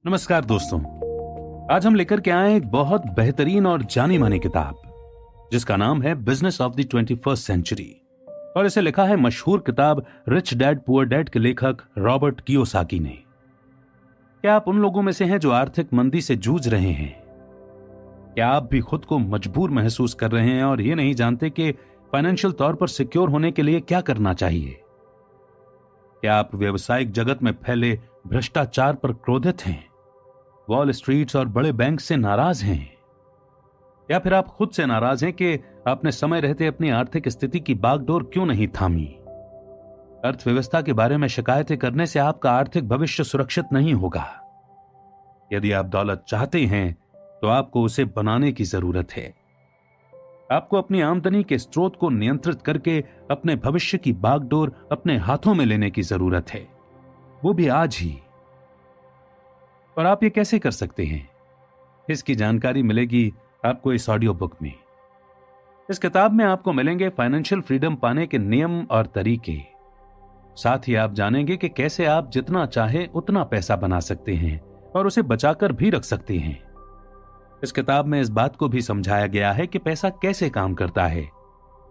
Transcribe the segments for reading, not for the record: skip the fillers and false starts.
नमस्कार दोस्तों, आज हम लेकर के आए एक बहुत बेहतरीन और जानी मानी किताब जिसका नाम है business of the 21st century और इसे लिखा है मशहूर किताब रिच डैड पुअर डैड के लेखक रॉबर्ट कियोसाकी ने। क्या आप उन लोगों में से हैं जो आर्थिक मंदी से जूझ रहे हैं? क्या आप भी खुद को मजबूर महसूस कर रहे हैं और ये नहीं जानते कि फाइनेंशियल तौर पर सिक्योर होने के लिए क्या करना चाहिए? क्या आप व्यावसायिक जगत में फैले भ्रष्टाचार पर क्रोधित हैं, वॉल स्ट्रीट और बड़े बैंक से नाराज हैं, या फिर आप खुद से नाराज हैं कि आपने समय रहते अपनी आर्थिक स्थिति की बागडोर क्यों नहीं थामी? अर्थव्यवस्था के बारे में शिकायतें करने से आपका आर्थिक भविष्य सुरक्षित नहीं होगा। यदि आप दौलत चाहते हैं तो आपको उसे बनाने की जरूरत है। आपको अपनी आमदनी के स्रोत को नियंत्रित करके अपने भविष्य की बागडोर अपने हाथों में लेने की जरूरत है, वो भी आज ही। और आप ये कैसे कर सकते हैं? इसकी जानकारी मिलेगी आपको इस ऑडियो बुक में। इस किताब में आपको मिलेंगे फाइनेंशियल फ्रीडम पाने के नियम और तरीके। साथ ही आप जानेंगे कि कैसे आप जितना चाहे उतना पैसा बना सकते हैं और उसे बचाकर भी रख सकते हैं। इस किताब में इस बात को भी समझाया गया है कि पैसा कैसे काम करता है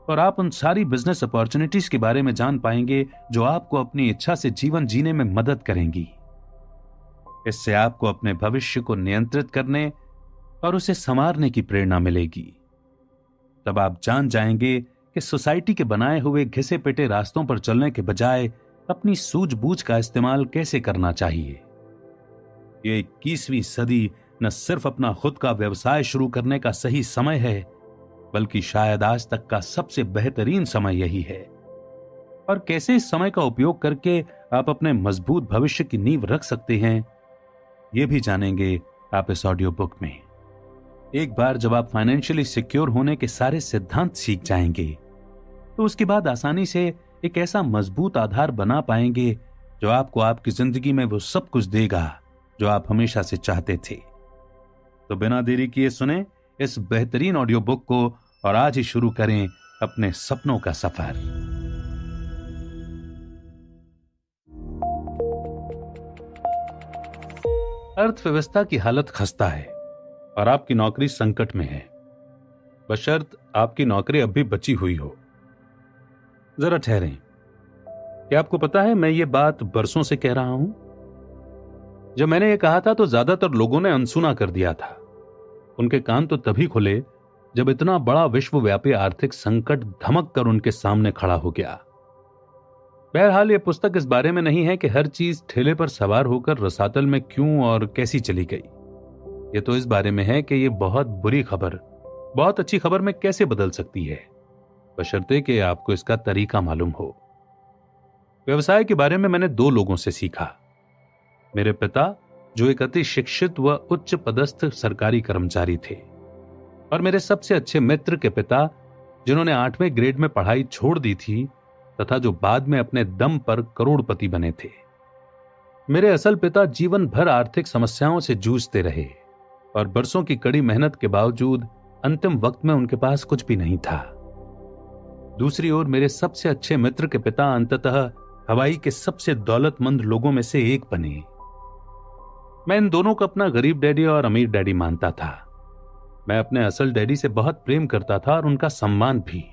और आप उन सारी बिजनेस अपॉर्चुनिटीज के बारे में जान पाएंगे जो आपको अपनी इच्छा से जीवन जीने में मदद करेंगी। इससे आपको अपने भविष्य को नियंत्रित करने और उसे संवारने की प्रेरणा मिलेगी। तब आप जान जाएंगे कि सोसाइटी के बनाए हुए घिसे पिटे रास्तों पर चलने के बजाय अपनी सूझबूझ का इस्तेमाल कैसे करना चाहिए। ये 21वीं सदी न सिर्फ अपना खुद का व्यवसाय शुरू करने का सही समय है, बल्कि शायद आज तक का सबसे बेहतरीन समय यही है। और कैसे इस समय का उपयोग करके आप अपने मजबूत भविष्य की नींव रख सकते हैं, ये भी जानेंगे आप इस ऑडियो बुक में। एक बार जब आप फाइनेंशियली सिक्योर होने के सारे सिद्धांत सीख जाएंगे तो उसके बाद आसानी से एक ऐसा मजबूत आधार बना पाएंगे जो आपको आपकी जिंदगी में वो सब कुछ देगा जो आप हमेशा से चाहते थे। तो बिना देरी किए सुने इस बेहतरीन ऑडियो बुक को और आज ही शुरू करें अपने सपनों का सफर। अर्थव्यवस्था की हालत खस्ता है और आपकी नौकरी संकट में है, बशर्त आपकी नौकरी अब भी बची हुई हो। जरा ठहरें, क्या आपको पता है मैं ये बात बरसों से कह रहा हूं? जब मैंने ये कहा था तो ज्यादातर लोगों ने अनसुना कर दिया था। उनके कान तो तभी खुले जब इतना बड़ा विश्वव्यापी आर्थिक संकट धमक कर उनके सामने खड़ा हो गया। बहरहाल ये पुस्तक इस बारे में नहीं है कि हर चीज ठेले पर सवार होकर रसातल में क्यों और कैसी चली गई। ये तो इस बारे में है कि ये बहुत बुरी खबर बहुत अच्छी खबर में कैसे बदल सकती है, बशर्ते कि आपको इसका तरीका मालूम हो। व्यवसाय के बारे में मैंने 2 लोगों से सीखा। मेरे पिता जो एक अति शिक्षित व उच्च पदस्थ सरकारी कर्मचारी थे, और मेरे सबसे अच्छे मित्र के पिता जिन्होंने 8वें ग्रेड में पढ़ाई छोड़ दी थी तथा जो बाद में अपने दम पर करोड़पति बने थे। मेरे असल पिता जीवन भर आर्थिक समस्याओं से जूझते रहे और बरसों की कड़ी मेहनत के बावजूद अंतिम वक्त में उनके पास कुछ भी नहीं था। दूसरी ओर मेरे सबसे अच्छे मित्र के पिता अंततः हवाई के सबसे दौलतमंद लोगों में से एक बने। मैं इन दोनों को अपना गरीब डैडी और अमीर डैडी मानता था। मैं अपने असल डैडी से बहुत प्रेम करता था और उनका सम्मान भी।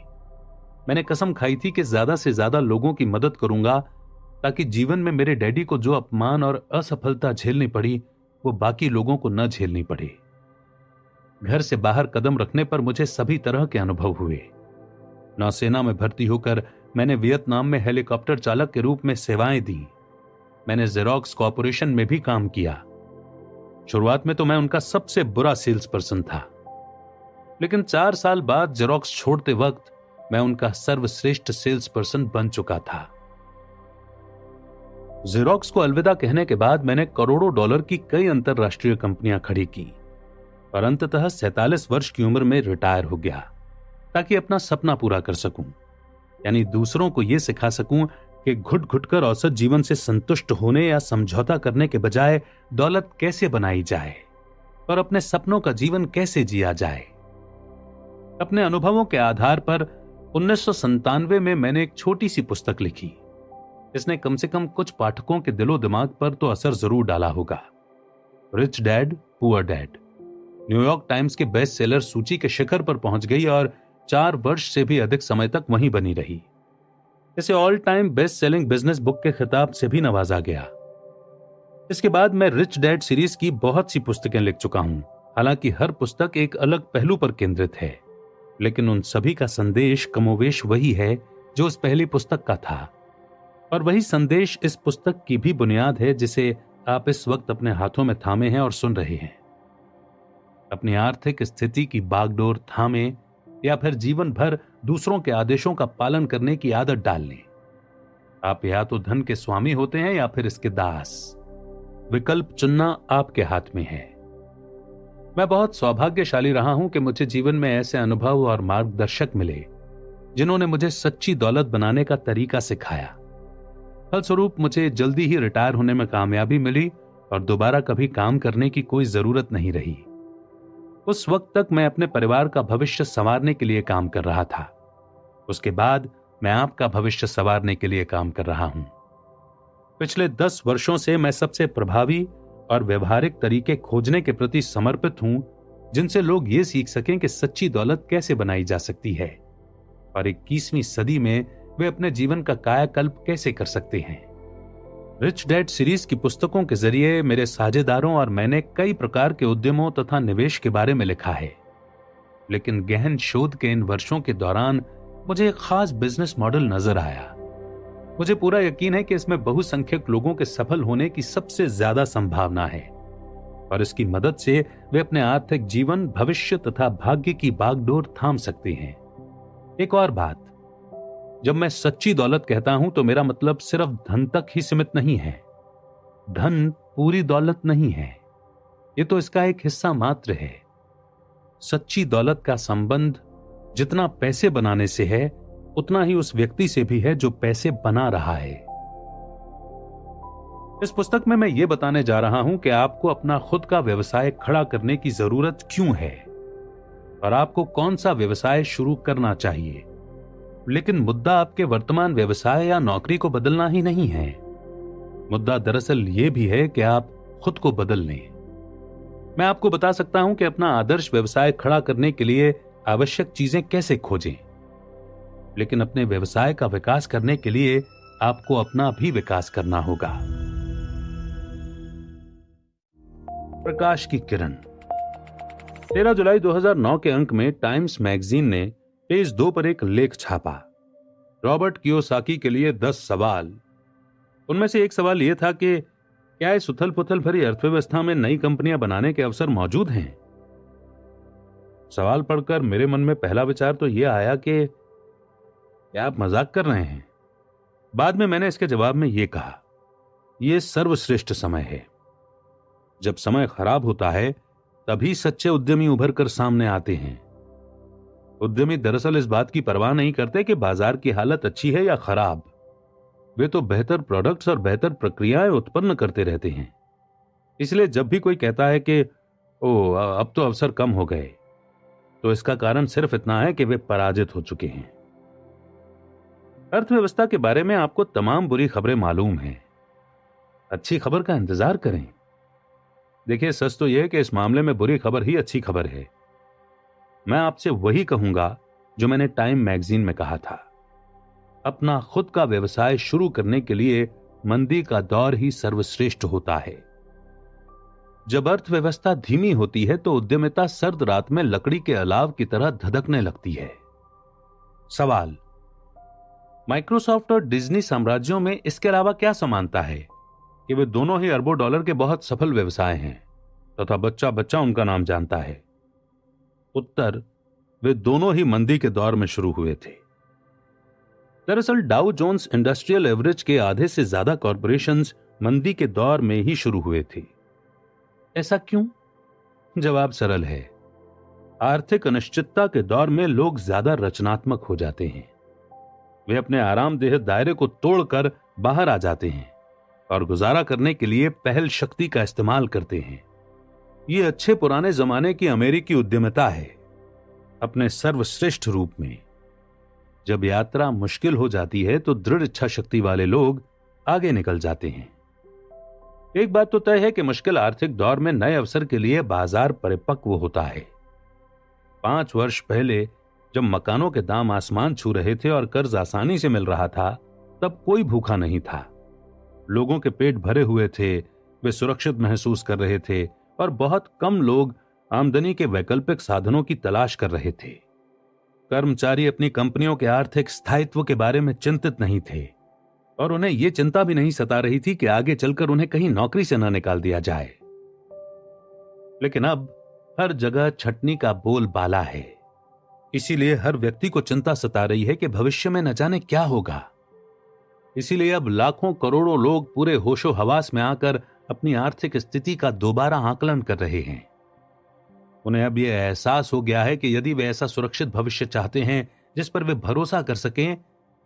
मैंने कसम खाई थी कि ज्यादा से ज्यादा लोगों की मदद करूंगा ताकि जीवन में मेरे डैडी को जो अपमान और असफलता झेलनी पड़ी वो बाकी लोगों को न झेलनी पड़े। घर से बाहर कदम रखने पर मुझे सभी तरह के अनुभव हुए। नौसेना में भर्ती होकर मैंने वियतनाम में हेलीकॉप्टर चालक के रूप में सेवाएं दी। मैंने जेरोक्स कॉर्पोरेशन में भी काम किया। शुरुआत में तो मैं उनका सबसे बुरा सेल्स पर्सन था, लेकिन 4 साल बाद जेरोक्स छोड़ते वक्त मैं उनका सर्वश्रेष्ठ सेल्स पर्सन बन चुका था। जेरोक्स को अलविदा कहने के बाद मैंने करोड़ों डॉलर की कई अंतरराष्ट्रीय कंपनियां खड़ी की और अंततः 47 वर्ष की उम्र में रिटायर हो गया ताकि अपना सपना पूरा कर सकूं, यानी दूसरों को यह सिखा सकूं कि घुट घुट कर औसत जीवन से संतुष्ट होने या समझौता करने के बजाय दौलत कैसे बनाई जाए और अपने सपनों का जीवन कैसे जिया जाए। अपने अनुभवों के आधार पर 1997 में मैंने एक छोटी सी पुस्तक लिखी। इसने कम से कम कुछ पाठकों के दिलो दिमाग पर तो असर जरूर डाला होगा। Rich dad poor dad New York times के बेस्ट सेलर सूची के शिखर पर पहुंच गई और 4 वर्ष से भी अधिक समय तक वहीं बनी रही। इसे all time best selling business book के खिताब से भी नवाजा गया। इसके बाद मैं रिच डैड सीरीज की बहुत सी पुस्तकें लिख चुका हूं। हालांकि हर पुस्तक एक अलग पहलू पर केंद्रित है, लेकिन उन सभी का संदेश कमोवेश वही है जो उस पहली पुस्तक का था। और वही संदेश इस पुस्तक की भी बुनियाद है जिसे आप इस वक्त अपने हाथों में थामे हैं और सुन रहे हैं। अपनी आर्थिक स्थिति की बागडोर थामे या फिर जीवन भर दूसरों के आदेशों का पालन करने की आदत डाल लें। आप या तो धन के स्वामी होते हैं या फिर इसके दास। विकल्प चुनना आपके हाथ में है। मैं बहुत सौभाग्यशाली रहा हूं कि मुझे जीवन में ऐसे अनुभव और मार्गदर्शक मिले जिन्होंने मुझे सच्ची दौलत बनाने का तरीका सिखाया। फलस्वरूप मुझे जल्दी ही रिटायर होने में कामयाबी मिली और दोबारा कभी काम करने की कोई जरूरत नहीं रही। उस वक्त तक मैं अपने परिवार का भविष्य संवारने के लिए काम कर रहा था। उसके बाद मैं आपका भविष्य संवारने के लिए काम कर रहा हूं। पिछले 10 वर्षों से मैं सबसे प्रभावी और व्यवहारिक तरीके खोजने के प्रति समर्पित हूं जिनसे लोग ये सीख सकें कि सच्ची दौलत कैसे बनाई जा सकती है और 21वीं सदी में वे अपने जीवन का कायाकल्प कैसे कर सकते हैं। रिच डैड सीरीज की पुस्तकों के जरिए मेरे साझेदारों और मैंने कई प्रकार के उद्यमों तथा निवेश के बारे में लिखा है, लेकिन गहन शोध के इन वर्षों के दौरान मुझे एक खास बिजनेस मॉडल नजर आया। मुझे पूरा यकीन है कि इसमें बहुसंख्यक लोगों के सफल होने की सबसे ज्यादा संभावना है और इसकी मदद से वे अपने आर्थिक जीवन, भविष्य तथा भाग्य की बागडोर थाम सकते हैं। एक और बात, जब मैं सच्ची दौलत कहता हूं तो मेरा मतलब सिर्फ धन तक ही सीमित नहीं है। धन पूरी दौलत नहीं है, ये तो इसका एक हिस्सा मात्र है। सच्ची दौलत का संबंध जितना पैसे बनाने से है उतना ही उस व्यक्ति से भी है जो पैसे बना रहा है। इस पुस्तक में मैं ये बताने जा रहा हूं कि आपको अपना खुद का व्यवसाय खड़ा करने की जरूरत क्यों है और आपको कौन सा व्यवसाय शुरू करना चाहिए। लेकिन मुद्दा आपके वर्तमान व्यवसाय या नौकरी को बदलना ही नहीं है। मुद्दा दरअसल ये भी है कि आप खुद को बदल लें। मैं आपको बता सकता हूं कि अपना आदर्श व्यवसाय खड़ा करने के लिए आवश्यक चीजें कैसे खोजें, लेकिन अपने व्यवसाय का विकास करने के लिए आपको अपना भी विकास करना होगा। प्रकाश की किरण। 13 जुलाई 2009 के अंक में टाइम्स मैगजीन ने पेज 2 पर एक लेख छापा, रॉबर्ट कियोसाकी के लिए 10 सवाल। उनमें से एक सवाल यह था कि क्या इस उथल पुथल भरी अर्थव्यवस्था में नई कंपनियां बनाने के अवसर मौजूद हैं। सवाल पढ़कर मेरे मन में पहला विचार तो यह आया कि क्या आप मजाक कर रहे हैं। बाद में मैंने इसके जवाब में यह कहा, यह सर्वश्रेष्ठ समय है। जब समय खराब होता है तभी सच्चे उद्यमी उभर कर सामने आते हैं। उद्यमी दरअसल इस बात की परवाह नहीं करते कि बाजार की हालत अच्छी है या खराब। वे तो बेहतर प्रोडक्ट्स और बेहतर प्रक्रियाएं उत्पन्न करते रहते हैं। इसलिए जब भी कोई कहता है कि अब तो अवसर कम हो गए, तो इसका कारण सिर्फ इतना है कि वे पराजित हो चुके हैं। अर्थव्यवस्था के बारे में आपको तमाम बुरी खबरें मालूम हैं। अच्छी खबर का इंतजार करें। देखिए, सच तो यह है कि इस मामले में बुरी खबर ही अच्छी खबर है। मैं आपसे वही कहूंगा जो मैंने टाइम मैगजीन में कहा था, अपना खुद का व्यवसाय शुरू करने के लिए मंदी का दौर ही सर्वश्रेष्ठ होता है। जब अर्थव्यवस्था धीमी होती है तो उद्यमिता सर्द रात में लकड़ी के अलाव की तरह धधकने लगती है। सवाल, माइक्रोसॉफ्ट और डिज्नी साम्राज्यों में इसके अलावा क्या समानता है कि वे दोनों ही अरबों डॉलर के बहुत सफल व्यवसाय हैं तथा बच्चा बच्चा उनका नाम जानता है। उत्तर, वे दोनों ही मंदी के दौर में शुरू हुए थे। दरअसल डाउ जोन्स इंडस्ट्रियल एवरेज के आधे से ज्यादा कॉरपोरेशंस मंदी के दौर में ही शुरू हुए थे। ऐसा क्यों? जवाब सरल है। आर्थिक अनिश्चितता के दौर में लोग ज्यादा रचनात्मक हो जाते हैं। वे अपने आरामदेह दायरे को तोड़कर बाहर आ जाते हैं और गुजारा करने के लिए पहल शक्ति का इस्तेमाल करते हैं। ये अच्छे पुराने जमाने की अमेरिकी उद्यमिता है, अपने सर्वश्रेष्ठ रूप में। जब यात्रा मुश्किल हो जाती है तो दृढ़ इच्छा शक्ति वाले लोग आगे निकल जाते हैं। एक बात तो तय है कि मुश्किल आर्थिक दौर में नए अवसर के लिए बाजार परिपक्व होता है। 5 वर्ष पहले जब मकानों के दाम आसमान छू रहे थे और कर्ज आसानी से मिल रहा था, तब कोई भूखा नहीं था। लोगों के पेट भरे हुए थे, वे सुरक्षित महसूस कर रहे थे और बहुत कम लोग आमदनी के वैकल्पिक साधनों की तलाश कर रहे थे। कर्मचारी अपनी कंपनियों के आर्थिक स्थायित्व के बारे में चिंतित नहीं थे और उन्हें यह चिंता भी नहीं सता रही थी कि आगे चलकर उन्हें कहीं नौकरी से न निकाल दिया जाए। लेकिन अब हर जगह छटनी का बोलबाला है, इसीलिए हर व्यक्ति को चिंता सता रही है कि भविष्य में न जाने क्या होगा। इसीलिए अब लाखों करोड़ों लोग पूरे होशो हवास में आकर अपनी आर्थिक स्थिति का दोबारा आकलन कर रहे हैं। उन्हें अब यह एहसास हो गया है कि यदि वे ऐसा सुरक्षित भविष्य चाहते हैं जिस पर वे भरोसा कर सकें,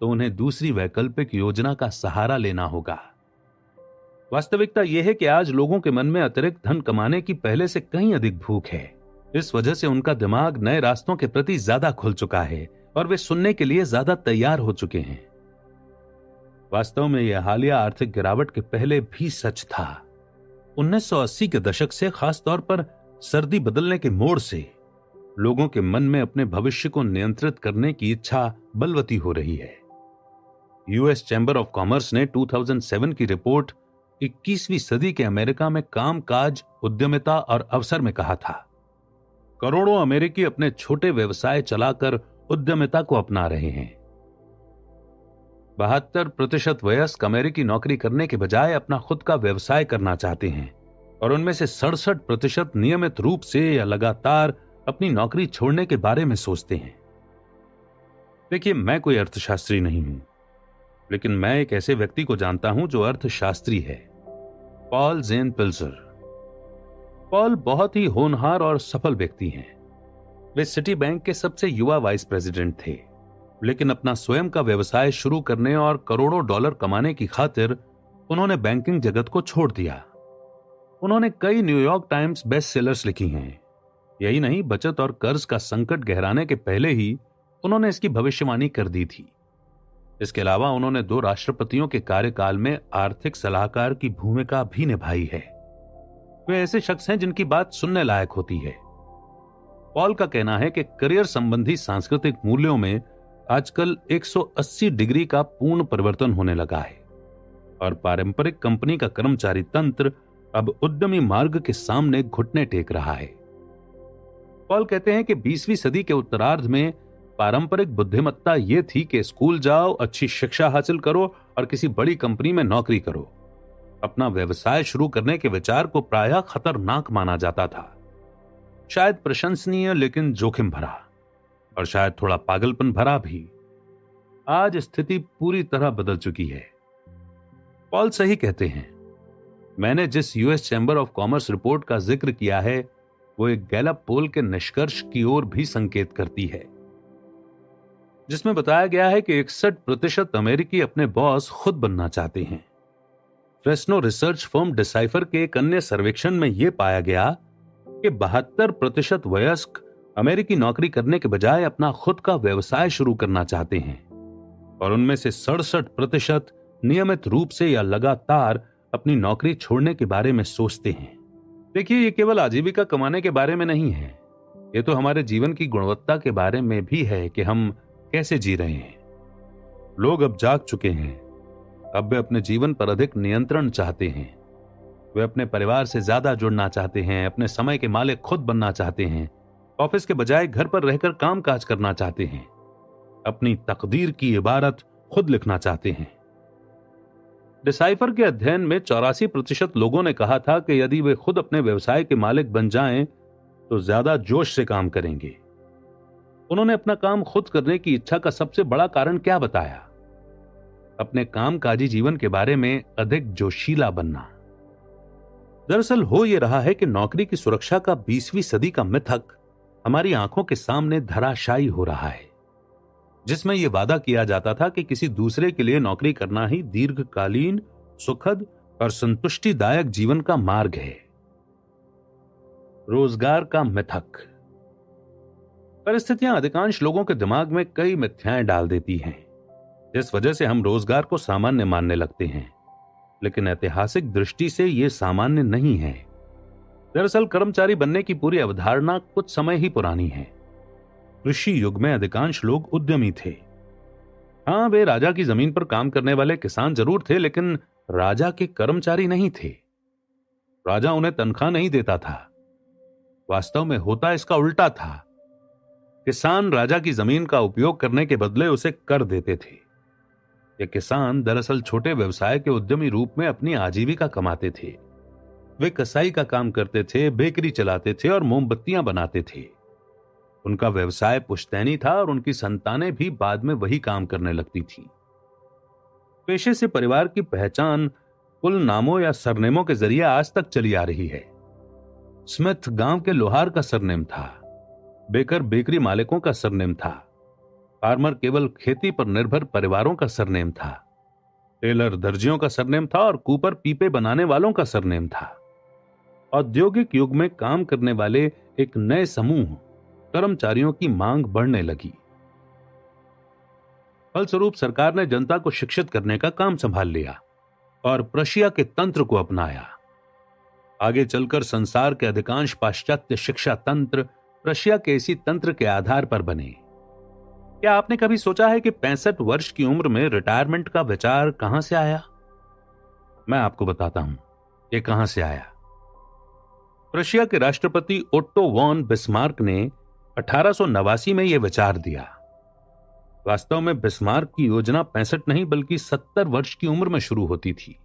तो उन्हें दूसरी वैकल्पिक योजना का सहारा लेना होगा। वास्तविकता यह है कि आज लोगों के मन में अतिरिक्त धन कमाने की पहले से कहीं अधिक भूख है। इस वजह से उनका दिमाग नए रास्तों के प्रति ज्यादा खुल चुका है और वे सुनने के लिए ज्यादा तैयार हो चुके हैं। वास्तव में यह हालिया आर्थिक गिरावट के पहले भी सच था। 1980 के दशक से, खासतौर पर सर्दी बदलने के मोड़ से, लोगों के मन में अपने भविष्य को नियंत्रित करने की इच्छा बलवती हो रही है। यूएस चैंबर ऑफ कॉमर्स ने 2007 की रिपोर्ट 21वीं सदी के अमेरिका में कामकाज, उद्यमिता और अवसर में कहा था। करोड़ों अमेरिकी अपने छोटे व्यवसाय चलाकर उद्यमिता को अपना रहे हैं। 72% वयस्क अमेरिकी नौकरी करने के बजाय अपना खुद का व्यवसाय करना चाहते हैं और उनमें से 67% नियमित रूप से या लगातार अपनी नौकरी छोड़ने के बारे में सोचते हैं। देखिए, मैं कोई अर्थशास्त्री नहीं हूं, लेकिन मैं एक ऐसे व्यक्ति को जानता हूं जो अर्थशास्त्री है, पॉल जेन पिल्जर। पॉल बहुत ही होनहार और सफल व्यक्ति हैं। वे सिटी बैंक के सबसे युवा वाइस प्रेसिडेंट थे, लेकिन अपना स्वयं का व्यवसाय शुरू करने और करोड़ों डॉलर कमाने की खातिर उन्होंने बैंकिंग जगत को छोड़ दिया। उन्होंने कई न्यूयॉर्क टाइम्स बेस्ट सेलर्स लिखी हैं। यही नहीं, बचत और कर्ज का संकट गहराने के पहले ही उन्होंने इसकी भविष्यवाणी कर दी थी। इसके अलावा उन्होंने 2 राष्ट्रपतियों के कार्यकाल में आर्थिक सलाहकार की भूमिका भी निभाई है। वे ऐसे शख्स हैं जिनकी बात सुनने लायक होती है। पॉल का कहना है कि करियर संबंधी सांस्कृतिक मूल्यों में आजकल 180 डिग्री का पूर्ण परिवर्तन होने लगा है और पारंपरिक कंपनी का कर्मचारी तंत्र अब उद्यमी मार्ग के सामने घुटने टेक रहा है। पॉल कहते हैं कि 20वीं सदी के उत्तरार्ध में पारंपरिक बुद्धिमत्ता यह थी कि स्कूल जाओ, अच्छी शिक्षा हासिल करो और किसी बड़ी कंपनी में नौकरी करो। अपना व्यवसाय शुरू करने के विचार को प्रायः खतरनाक माना जाता था, शायद प्रशंसनीय लेकिन जोखिम भरा, और शायद थोड़ा पागलपन भरा भी। आज स्थिति पूरी तरह बदल चुकी है। पॉल सही कहते हैं। मैंने जिस US chamber of commerce report का जिक्र किया है, वो एक गैलप पोल के निष्कर्ष की ओर भी संकेत करती है, जिसमें बताया गया है कि 61% अमेरिकी अपने बॉस खुद बनना चाहते हैं। फ्रेस्नो रिसर्च फर्म डिसाइफर के एक अन्य सर्वेक्षण में यह पाया गया कि 72% वयस्क अमेरिकी नौकरी करने के बजाय अपना खुद का व्यवसाय शुरू करना चाहते हैं और उनमें से 67% नियमित रूप से या लगातार अपनी नौकरी छोड़ने के बारे में सोचते हैं। देखिए, ये केवल आजीविका कमाने के बारे में नहीं है, ये तो हमारे जीवन की गुणवत्ता के बारे में भी है कि हम कैसे जी रहे हैं। लोग अब जाग चुके हैं। अब वे अपने जीवन पर अधिक नियंत्रण चाहते हैं। वे अपने परिवार से ज्यादा जुड़ना चाहते हैं, अपने समय के मालिक खुद बनना चाहते हैं, ऑफिस के बजाय घर पर रहकर कामकाज करना चाहते हैं, अपनी तकदीर की इबारत खुद लिखना चाहते हैं। डिसाइफर के अध्ययन में 84% लोगों ने कहा था कि यदि वे खुद अपने व्यवसाय के मालिक बन जाएं तो ज्यादा जोश से काम करेंगे। उन्होंने अपना काम खुद करने की इच्छा का सबसे बड़ा कारण क्या बताया? अपने कामकाजी जीवन के बारे में अधिक जोशीला बनना। दरअसल हो यह रहा है कि नौकरी की सुरक्षा का 20वीं सदी का मिथक हमारी आंखों के सामने धराशायी हो रहा है, जिसमें यह वादा किया जाता था कि किसी दूसरे के लिए नौकरी करना ही दीर्घकालीन, सुखद और संतुष्टिदायक जीवन का मार्ग है। रोजगार का मिथक। परिस्थितियां अधिकांश लोगों के दिमाग में कई मिथ्याएं डाल देती हैं, जिस वजह से हम रोजगार को सामान्य मानने लगते हैं, लेकिन ऐतिहासिक दृष्टि से यह सामान्य नहीं है। दरअसल कर्मचारी बनने की पूरी अवधारणा कुछ समय ही पुरानी है। कृषि युग में अधिकांश लोग उद्यमी थे। हाँ, वे राजा की जमीन पर काम करने वाले किसान जरूर थे, लेकिन राजा के कर्मचारी नहीं थे। राजा उन्हें तनख्वाह नहीं देता था। वास्तव में होता इसका उल्टा था। किसान राजा की जमीन का उपयोग करने के बदले उसे कर देते थे। ये किसान दरअसल छोटे व्यवसाय के उद्यमी रूप में अपनी आजीविका कमाते थे। वे कसाई का काम करते थे, बेकरी चलाते थे और मोमबत्तियां बनाते थे। उनका व्यवसाय पुश्तैनी था और उनकी संतानें भी बाद में वही काम करने लगती थी। पेशे से परिवार की पहचान कुल नामों या सरनेमों के जरिए आज तक चली आ रही है। स्मिथ गांव के लोहार का सरनेम था। बेकर बेकरी मालिकों का सरनेम था। फार्मर केवल खेती पर निर्भर परिवारों का सरनेम था। टेलर दर्जियों का सरनेम था और कूपर पीपे बनाने वालों का सरनेम था। औद्योगिक युग में काम करने वाले एक नए समूह कर्मचारियों की मांग बढ़ने लगी। फलस्वरूप सरकार ने जनता को शिक्षित करने का काम संभाल लिया और प्रशिया के तंत्र को अपनाया। आगे चलकर संसार के अधिकांश पाश्चात्य शिक्षा तंत्र प्रशिया के इसी तंत्र के आधार पर बने। क्या आपने कभी सोचा है कि 65 वर्ष की उम्र में रिटायरमेंट का विचार कहां से आया? मैं आपको बताता हूं ये कहां से आया। प्रशिया के राष्ट्रपति ओट्टो वॉन बिस्मार्क ने 1889 में यह विचार दिया। वास्तव में बिस्मार्क की योजना 65 नहीं बल्कि 70 वर्ष की उम्र में शुरू होती थी,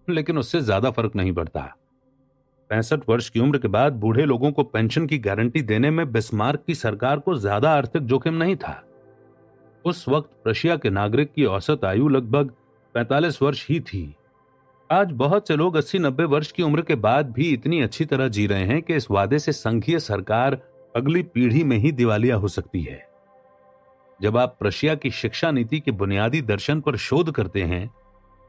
लेकिन उससे ज्यादा फर्क नहीं पड़ता। 65 वर्ष की उम्र के बाद बूढ़े लोगों को पेंशन की गारंटी देने में बिस्मार्क की सरकार को ज्यादा आर्थिक जोखिम नहीं था। उस वक्त प्रशिया के नागरिक की औसत आयु लगभग 45 वर्ष ही थी। आज बहुत से लोग 80-90 वर्ष की उम्र के बाद भी इतनी अच्छी तरह जी रहे हैं कि इस वादे से संघीय सरकार अगली पीढ़ी में ही दिवालिया हो सकती है। जब आप प्रशिया की शिक्षा नीति के बुनियादी दर्शन पर शोध करते हैं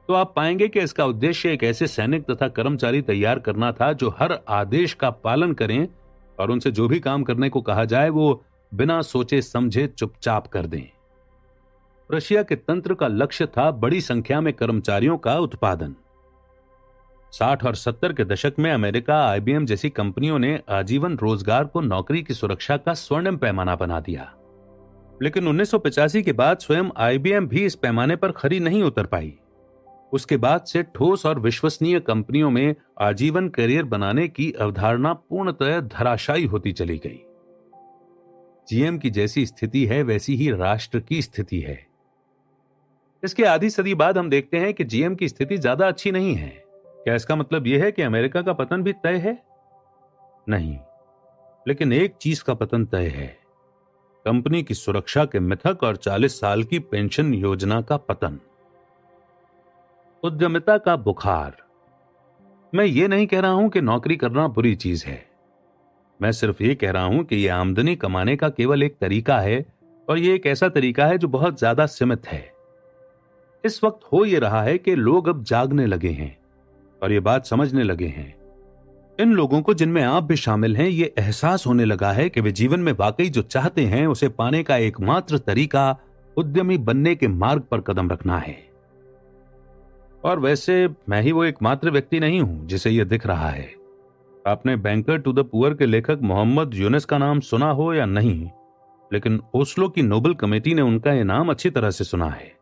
तो आप पाएंगे कि इसका उद्देश्य एक ऐसे सैनिक तथा कर्मचारी तैयार करना था जो हर आदेश का पालन करें और उनसे जो भी काम करने को कहा जाए वो बिना सोचे समझे चुपचाप कर दें। प्रशिया के तंत्र का लक्ष्य था बड़ी संख्या में कर्मचारियों का उत्पादन। 60 और 70 के दशक में अमेरिका, आईबीएम जैसी कंपनियों ने आजीवन रोजगार को नौकरी की सुरक्षा का स्वर्णिम पैमाना बना दिया। लेकिन 1985 के बाद स्वयं आईबीएम भी इस पैमाने पर खरी नहीं उतर पाई। उसके बाद से ठोस और विश्वसनीय कंपनियों में आजीवन करियर बनाने की अवधारणा पूर्णतः धराशायी होती चली गई। जीएम की जैसी स्थिति है वैसी ही राष्ट्र की स्थिति है। इसके आधी सदी बाद हम देखते हैं कि जीएम की स्थिति ज्यादा अच्छी नहीं है। क्या इसका मतलब यह है कि अमेरिका का पतन भी तय है? नहीं, लेकिन एक चीज का पतन तय है, कंपनी की सुरक्षा के मिथक और 40 साल की पेंशन योजना का पतन। उद्यमिता का बुखार। मैं ये नहीं कह रहा हूं कि नौकरी करना बुरी चीज है। मैं सिर्फ ये कह रहा हूं कि यह आमदनी कमाने का केवल एक तरीका है और यह एक ऐसा तरीका है जो बहुत ज्यादा सीमित है। इस वक्त हो यह रहा है कि लोग अब जागने लगे हैं और ये बात समझने लगे हैं। इन लोगों को, जिनमें आप भी शामिल हैं, ये एहसास होने लगा है कि वे जीवन में वाकई जो चाहते हैं उसे पाने का एकमात्र तरीका उद्यमी बनने के मार्ग पर कदम रखना है। और वैसे मैं ही वो एकमात्र व्यक्ति नहीं हूं जिसे यह दिख रहा है। आपने बैंकर टू द पुअर के लेखक मोहम्मद यूनुस का नाम सुना हो या नहीं, लेकिन ओस्लो की नोबल कमेटी ने उनका यह नाम अच्छी तरह से सुना है।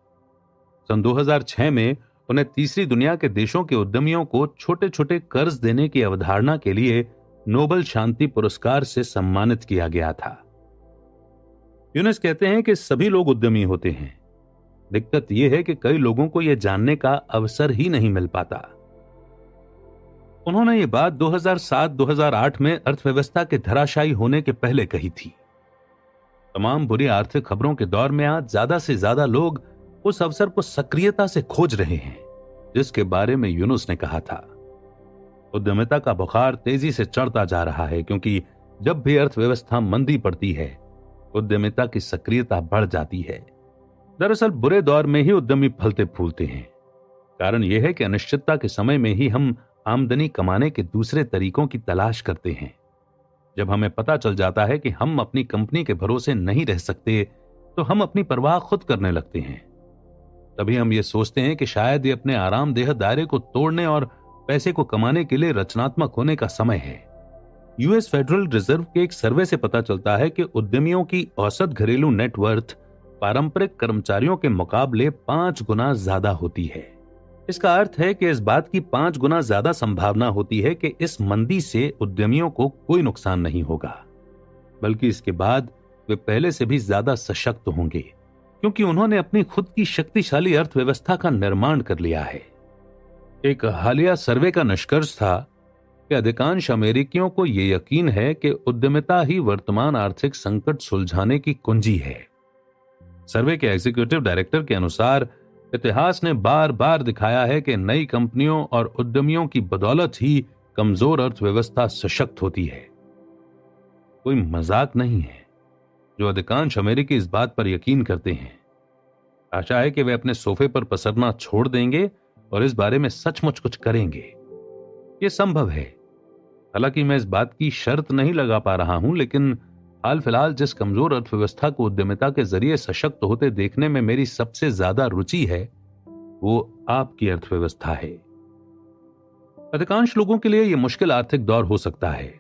सन 2006 में उन्हें तीसरी दुनिया के देशों के उद्यमियों को छोटे छोटे कर्ज देने की अवधारणा के लिए नोबल शांति पुरस्कार से सम्मानित किया गया था। यूनुस कहते हैं कि सभी लोग उद्यमी होते हैं, दिक्कत यह है कि कई लोगों को यह जानने का अवसर ही नहीं मिल पाता। उन्होंने ये बात 2007-2008 में अर्थव्यवस्था के धराशायी होने के पहले कही थी। तमाम बुरी आर्थिक खबरों के दौर में आज ज्यादा से ज्यादा लोग उस अवसर को सक्रियता से खोज रहे हैं जिसके बारे में यूनुस ने कहा था। उद्यमिता का बुखार तेजी से चढ़ता जा रहा है क्योंकि जब भी अर्थव्यवस्था मंदी पड़ती है उद्यमिता की सक्रियता बढ़ जाती है। दरअसल बुरे दौर में ही उद्यमी फलते फूलते हैं। कारण यह है कि अनिश्चितता के समय में ही हम आमदनी कमाने के दूसरे तरीकों की तलाश करते हैं। जब हमें पता चल जाता है कि हम अपनी कंपनी के भरोसे नहीं रह सकते, तो हम अपनी परवाह खुद करने लगते हैं। तभी हम ये सोचते हैं कि शायद ये अपने आरामदेह दायरे को तोड़ने और पैसे को कमाने के लिए रचनात्मक होने का समय है। यूएस फेडरल रिजर्व के एक सर्वे से पता चलता है कि उद्यमियों की औसत घरेलू नेटवर्थ पारंपरिक कर्मचारियों के मुकाबले 5 गुना ज्यादा होती है। इसका अर्थ है कि इस बात की 5 गुना ज्यादा संभावना होती है कि इस मंदी से उद्यमियों को कोई नुकसान नहीं होगा, बल्कि इसके बाद वे पहले से भी ज्यादा सशक्त होंगे, क्योंकि उन्होंने अपनी खुद की शक्तिशाली अर्थव्यवस्था का निर्माण कर लिया है। एक हालिया सर्वे का निष्कर्ष था कि अधिकांश अमेरिकियों को यह यकीन है कि उद्यमिता ही वर्तमान आर्थिक संकट सुलझाने की कुंजी है। सर्वे के एग्जीक्यूटिव डायरेक्टर के अनुसार इतिहास ने बार बार दिखाया है कि नई कंपनियों और उद्यमियों की बदौलत ही कमजोर अर्थव्यवस्था सशक्त होती है। कोई मजाक नहीं है जो अधिकांश अमेरिकी इस बात पर यकीन करते हैं। आशा है कि वे अपने सोफे पर पसरना छोड़ देंगे और इस बारे में सचमुच कुछ करेंगे। यह संभव है। हालांकि मैं इस बात की शर्त नहीं लगा पा रहा हूं, लेकिन हाल फिलहाल जिस कमजोर अर्थव्यवस्था को उद्यमिता के जरिए सशक्त होते देखने में मेरी सबसे ज्यादा रुचि है, वो आपकी अर्थव्यवस्था है। अधिकांश लोगों के लिए यह मुश्किल आर्थिक दौर हो सकता है,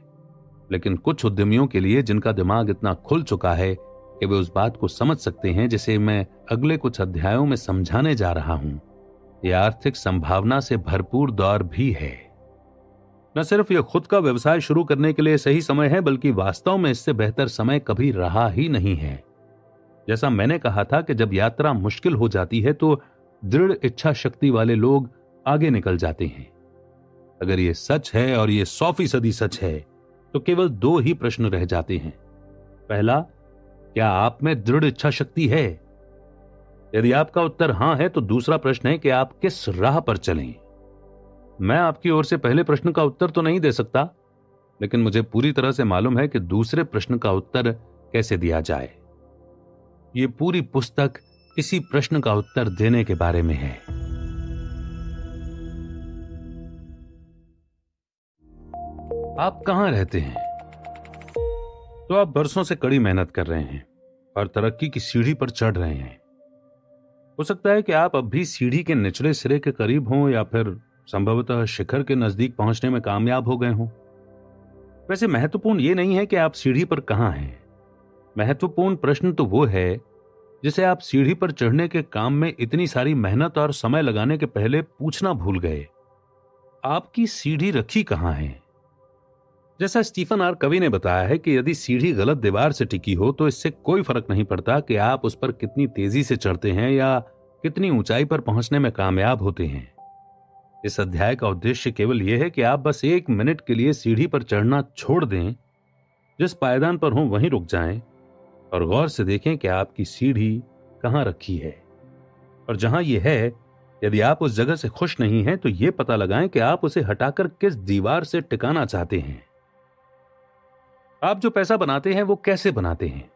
लेकिन कुछ उद्यमियों के लिए जिनका दिमाग इतना खुल चुका है कि वे उस बात को समझ सकते हैं जिसे मैं अगले कुछ अध्यायों में समझाने जा रहा हूं, यह आर्थिक संभावना से भरपूर दौर भी है। न सिर्फ यह खुद का व्यवसाय शुरू करने के लिए सही समय है, बल्कि वास्तव में इससे बेहतर समय कभी रहा ही नहीं है। जैसा मैंने कहा था कि जब यात्रा मुश्किल हो जाती है तो दृढ़ इच्छा शक्ति वाले लोग आगे निकल जाते हैं। अगर यह सच है और यह 100% सच है, तो केवल 2 ही प्रश्न रह जाते हैं। पहला, क्या आप में दृढ़ इच्छा शक्ति है? यदि आपका उत्तर हां है, तो दूसरा प्रश्न है कि आप किस राह पर चलें। मैं आपकी ओर से पहले प्रश्न का उत्तर तो नहीं दे सकता, लेकिन मुझे पूरी तरह से मालूम है कि दूसरे प्रश्न का उत्तर कैसे दिया जाए। यह पूरी पुस्तक इसी प्रश्न का उत्तर देने के बारे में है। आप कहां रहते हैं? तो आप बरसों से कड़ी मेहनत कर रहे हैं और तरक्की की सीढ़ी पर चढ़ रहे हैं। हो सकता है कि आप अब भी सीढ़ी के निचले सिरे के करीब हों या फिर संभवतः शिखर के नजदीक पहुंचने में कामयाब हो गए हों। वैसे महत्वपूर्ण यह नहीं है कि आप सीढ़ी पर कहां हैं। महत्वपूर्ण प्रश्न तो वो है जिसे आप सीढ़ी पर चढ़ने के काम में इतनी सारी मेहनत और समय लगाने के पहले पूछना भूल गए। आपकी सीढ़ी रखी कहां है? जैसा स्टीफन आर कवी ने बताया है कि यदि सीढ़ी गलत दीवार से टिकी हो तो इससे कोई फर्क नहीं पड़ता कि आप उस पर कितनी तेजी से चढ़ते हैं या कितनी ऊंचाई पर पहुंचने में कामयाब होते हैं। इस अध्याय का उद्देश्य केवल यह है कि आप बस 1 मिनट के लिए सीढ़ी पर चढ़ना छोड़ दें, जिस पायदान पर हों वहीं रुक जाएं और गौर से देखें कि आपकी सीढ़ी कहां रखी है। और जहां यह है, यदि आप उस जगह से खुश नहीं हैं, तो यह पता लगाएं कि आप उसे हटाकर किस दीवार से टिकाना चाहते हैं। आप जो पैसा बनाते हैं वो कैसे बनाते हैं?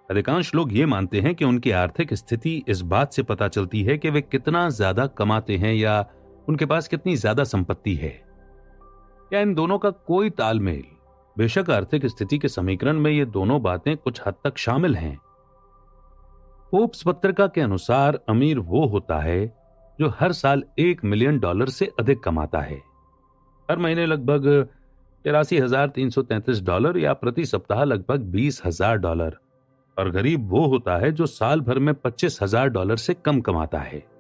अधिकांश लोग ये मानते हैं कि उनकी आर्थिक स्थिति इस बात से पता चलती है कि वे कितना ज्यादा कमाते हैं या उनके पास कितनी ज्यादा संपत्ति है, या इन दोनों का कोई तालमेल। बेशक आर्थिक स्थिति के समीकरण में ये दोनों बातें कुछ हद तक शामिल हैं। फोर्ब्स पत्रिका के अनुसार अमीर वो होता है जो हर साल $1 मिलियन से अधिक कमाता है, हर महीने लगभग $83,333 या प्रति सप्ताह लगभग $20,000, और गरीब वो होता है जो साल भर में $25,000 से कम कमाता है।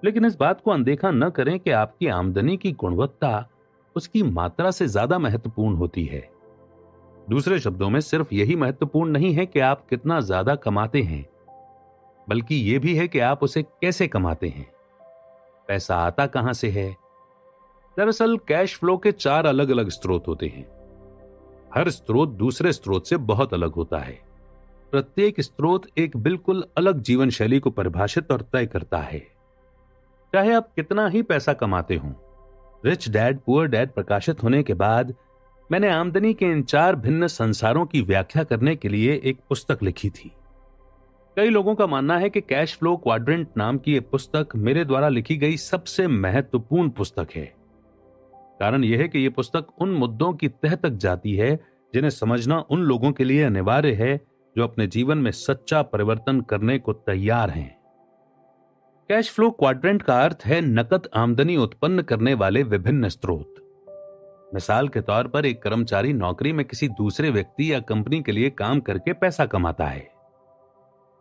लेकिन इस बात को अनदेखा न करें कि आपकी आमदनी की गुणवत्ता उसकी मात्रा से ज्यादा महत्वपूर्ण होती है। दूसरे शब्दों में सिर्फ यही महत्वपूर्ण नहीं है कि आप कितना ज्यादा कमाते हैं, बल्कि यह भी है कि आप उसे कैसे कमाते हैं। पैसा आता कहां से है? दरअसल कैश फ्लो के 4 अलग अलग स्रोत होते हैं। हर स्रोत दूसरे स्रोत से बहुत अलग होता है। प्रत्येक स्रोत एक बिल्कुल अलग जीवन शैली को परिभाषित और तय करता है। चाहे आप कितना ही पैसा कमाते हों, रिच डैड पुअर डैड प्रकाशित होने के बाद मैंने आमदनी के इन 4 भिन्न संसारों की व्याख्या करने के लिए एक पुस्तक लिखी थी। कई लोगों का मानना है कि कैश फ्लो क्वाड्रेंट नाम की यह पुस्तक मेरे द्वारा लिखी गई सबसे महत्वपूर्ण पुस्तक है। कारण यह है कि यह पुस्तक उन मुद्दों की तह तक जाती है जिन्हें समझना उन लोगों के लिए अनिवार्य है जो अपने जीवन में सच्चा परिवर्तन करने को तैयार हैं। कैश फ्लो क्वाड्रेंट का अर्थ है नकद आमदनी उत्पन्न करने वाले विभिन्न स्रोत। मिसाल के तौर पर एक कर्मचारी नौकरी में किसी दूसरे व्यक्ति या कंपनी के लिए काम करके पैसा कमाता है।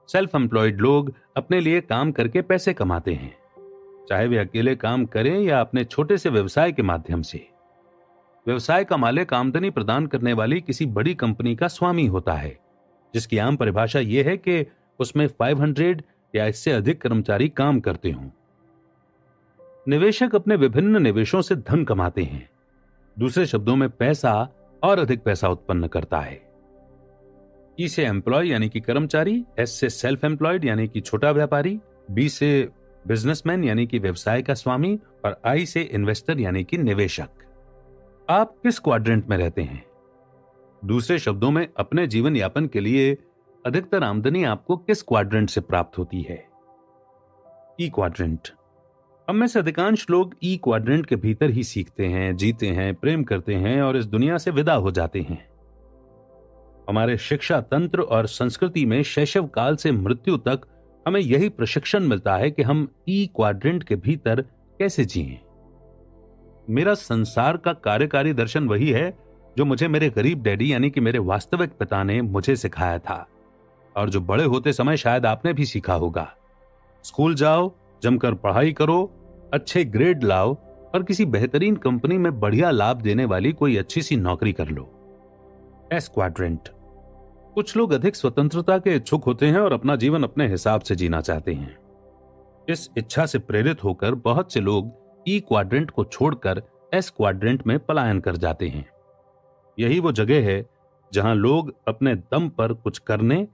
सेल्फ एम्प्लॉयड लोग अपने लिए काम करके पैसे कमाते हैं, चाहे वे अकेले काम करें या अपने छोटे से व्यवसाय के माध्यम से। व्यवसाय का मालिक आमदनी प्रदान करने वाली किसी बड़ी कंपनी का स्वामी होता है, जिसकी आम परिभाषा यह है कि उसमें 500 या इससे अधिक कर्मचारी काम करते हों। निवेशक अपने विभिन्न निवेशों से धन कमाते हैं, दूसरे शब्दों में पैसा और अधिक पैसा उत्पन्न करता है। ई से एम्प्लॉय यानी कि कर्मचारी, एस से सेल्फ एम्प्लॉयड यानी कि छोटा व्यापारी, बी से बिजनेसमैन यानी कि व्यवसाय का स्वामी और आई से इन्वेस्टर यानी कि निवेशक। आप किस क्वाड्रेंट में रहते हैं? दूसरे शब्दों में अपने जीवन यापन के लिए अधिकतर आमदनी आपको किस क्वाड्रेंट से प्राप्त होती है? ई क्वाड्रेंट। हम में से अधिकांश लोग ई क्वाड्रेंट के भीतर ही सीखते हैं, जीते हैं, प्रेम करते हैं और इस दुनिया से विदा हो जाते हैं। हमारे शिक्षा तंत्र और संस्कृति में शैशव काल से मृत्यु तक हमें यही प्रशिक्षण मिलता है कि हम ई क्वाड्रेंट के भीतर कैसे जिएं। मेरा संसार का कार्यकारी दर्शन वही है जो मुझे मेरे गरीब डैडी यानी कि मेरे वास्तविक पिता ने मुझे सिखाया था और जो बड़े होते समय शायद आपने भी सीखा होगा। स्कूल जाओ, जमकर पढ़ाई करो, अच्छे ग्रेड लाओ और किसी बेहतरीन कंपनी में बढ़िया लाभ देने वाली कोई अच्छी सी नौकरी कर लो। S quadrant. कुछ लोग अधिक स्वतंत्रता के इच्छुक होते हैं और अपना जीवन अपने हिसाब से जीना चाहते हैं। इस इच्छा से प्रेरित होकर बहुत से लोग ई क्वाड्रेंट को छोड़कर एस क्वाड्रेंट में पलायन कर जाते हैं। यही वो जगह है जहां लोग अपने दम पर कुछ करने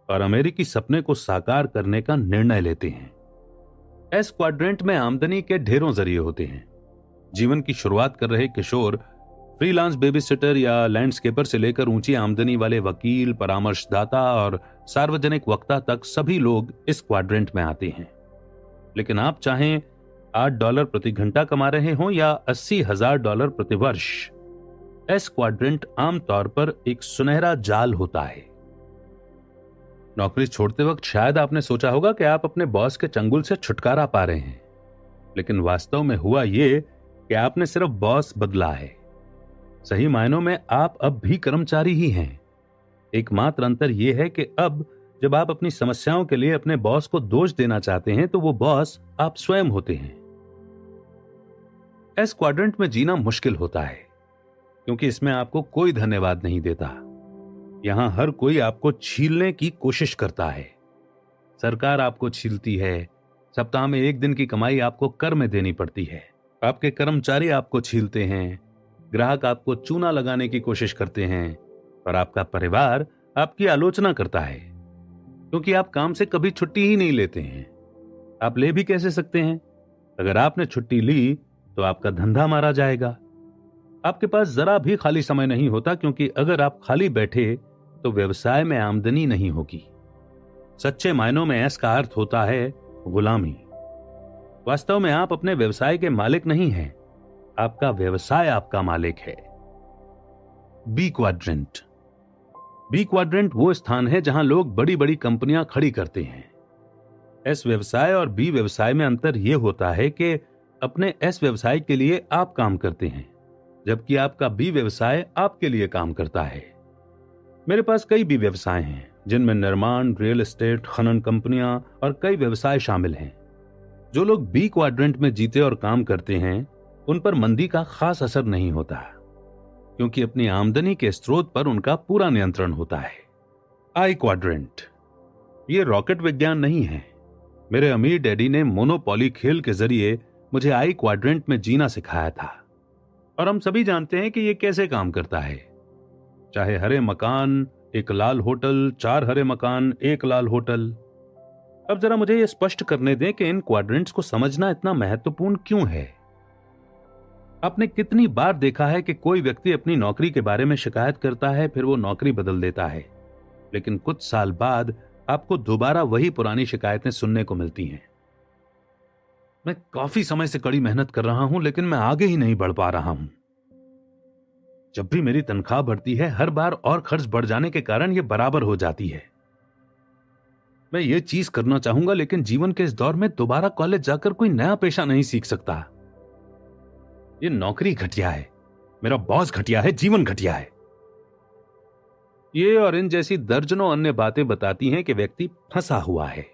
और अमेरिकी सपने को साकार करने का निर्णय लेते हैं। एस क्वाड्रेंट में आमदनी के ढेरों जरिए होते हैं। जीवन की शुरुआत कर रहे किशोर फ्रीलांस बेबीसिटर या लैंडस्केपर से लेकर ऊंची आमदनी वाले वकील, परामर्शदाता और सार्वजनिक वक्ता तक सभी लोग इस क्वाड्रेंट में आते हैं। लेकिन आप चाहें $8 प्रति घंटा कमा रहे हों या $80,000 प्रति वर्ष, एस क्वाड्रेंट आमतौर पर एक सुनहरा जाल होता है। नौकरी छोड़ते वक्त शायद आपने सोचा होगा कि आप अपने बॉस के चंगुल से छुटकारा पा रहे हैं, लेकिन वास्तव में हुआ यह कि आपने सिर्फ बॉस बदला है। सही मायनों में आप अब भी कर्मचारी ही हैं। एकमात्र अंतर यह है कि अब जब आप अपनी समस्याओं के लिए अपने बॉस को दोष देना चाहते हैं तो वो बॉस आप स्वयं होते हैं। एस क्वाड्रेंट में जीना मुश्किल होता है क्योंकि इसमें आपको कोई धन्यवाद नहीं देता। यहां हर कोई आपको छीलने की कोशिश करता है। सरकार आपको छीलती है, सप्ताह में एक दिन की कमाई आपको कर में देनी पड़ती है, आपके कर्मचारी आपको छीलते हैं, ग्राहक आपको चूना लगाने की कोशिश करते हैं और आपका परिवार आपकी आलोचना करता है क्योंकि आप काम से कभी छुट्टी ही नहीं लेते हैं। आप ले भी कैसे सकते हैं? अगर आपने छुट्टी ली तो आपका धंधा मारा जाएगा। आपके पास जरा भी खाली समय नहीं होता क्योंकि अगर आप खाली बैठे तो व्यवसाय में आमदनी नहीं होगी। सच्चे मायनों में एस का अर्थ होता है गुलामी। वास्तव में आप अपने व्यवसाय के मालिक नहीं हैं, आपका व्यवसाय आपका मालिक है। B quadrant. बी क्वाड्रेंट वो स्थान है जहां लोग बड़ी बड़ी कंपनियां खड़ी करते हैं। एस व्यवसाय और बी व्यवसाय में अंतर यह होता है कि अपने एस व्यवसाय के लिए आप काम करते हैं जबकि आपका बी व्यवसाय आपके लिए काम करता है। मेरे पास कई बी व्यवसाय हैं जिनमें निर्माण, रियल एस्टेट, खनन कंपनियां और कई व्यवसाय शामिल हैं। जो लोग बी क्वाड्रेंट में जीते और काम करते हैं उन पर मंदी का खास असर नहीं होता क्योंकि अपनी आमदनी के स्रोत पर उनका पूरा नियंत्रण होता है। आई क्वाड्रेंट। ये रॉकेट विज्ञान नहीं है। मेरे अमीर डैडी ने मोनोपोली खेल के जरिए मुझे आई क्वाड्रेंट में जीना सिखाया था और हम सभी जानते हैं कि यह कैसे काम करता है। चाहे हरे मकान, एक लाल होटल, 4 हरे मकान, एक लाल होटल। अब जरा मुझे यह स्पष्ट करने दें कि इन क्वाड्रेंट्स को समझना इतना महत्वपूर्ण क्यों है। आपने कितनी बार देखा है कि कोई व्यक्ति अपनी नौकरी के बारे में शिकायत करता है, फिर वो नौकरी बदल देता है, लेकिन कुछ साल बाद आपको दोबारा वही पुरानी शिकायतें सुनने को मिलती हैं। मैं काफी समय से कड़ी मेहनत कर रहा हूं, लेकिन मैं आगे ही नहीं बढ़ पा रहा हूं। जब भी मेरी तनख्वाह बढ़ती है, हर बार और खर्च बढ़ जाने के कारण यह बराबर हो जाती है। मैं ये चीज करना चाहूंगा, लेकिन जीवन के इस दौर में दोबारा कॉलेज जाकर कोई नया पेशा नहीं सीख सकता। ये नौकरी घटिया है, मेरा बॉस घटिया है, जीवन घटिया है। ये और इन जैसी दर्जनों अन्य बातें बताती हैं कि व्यक्ति फंसा हुआ है।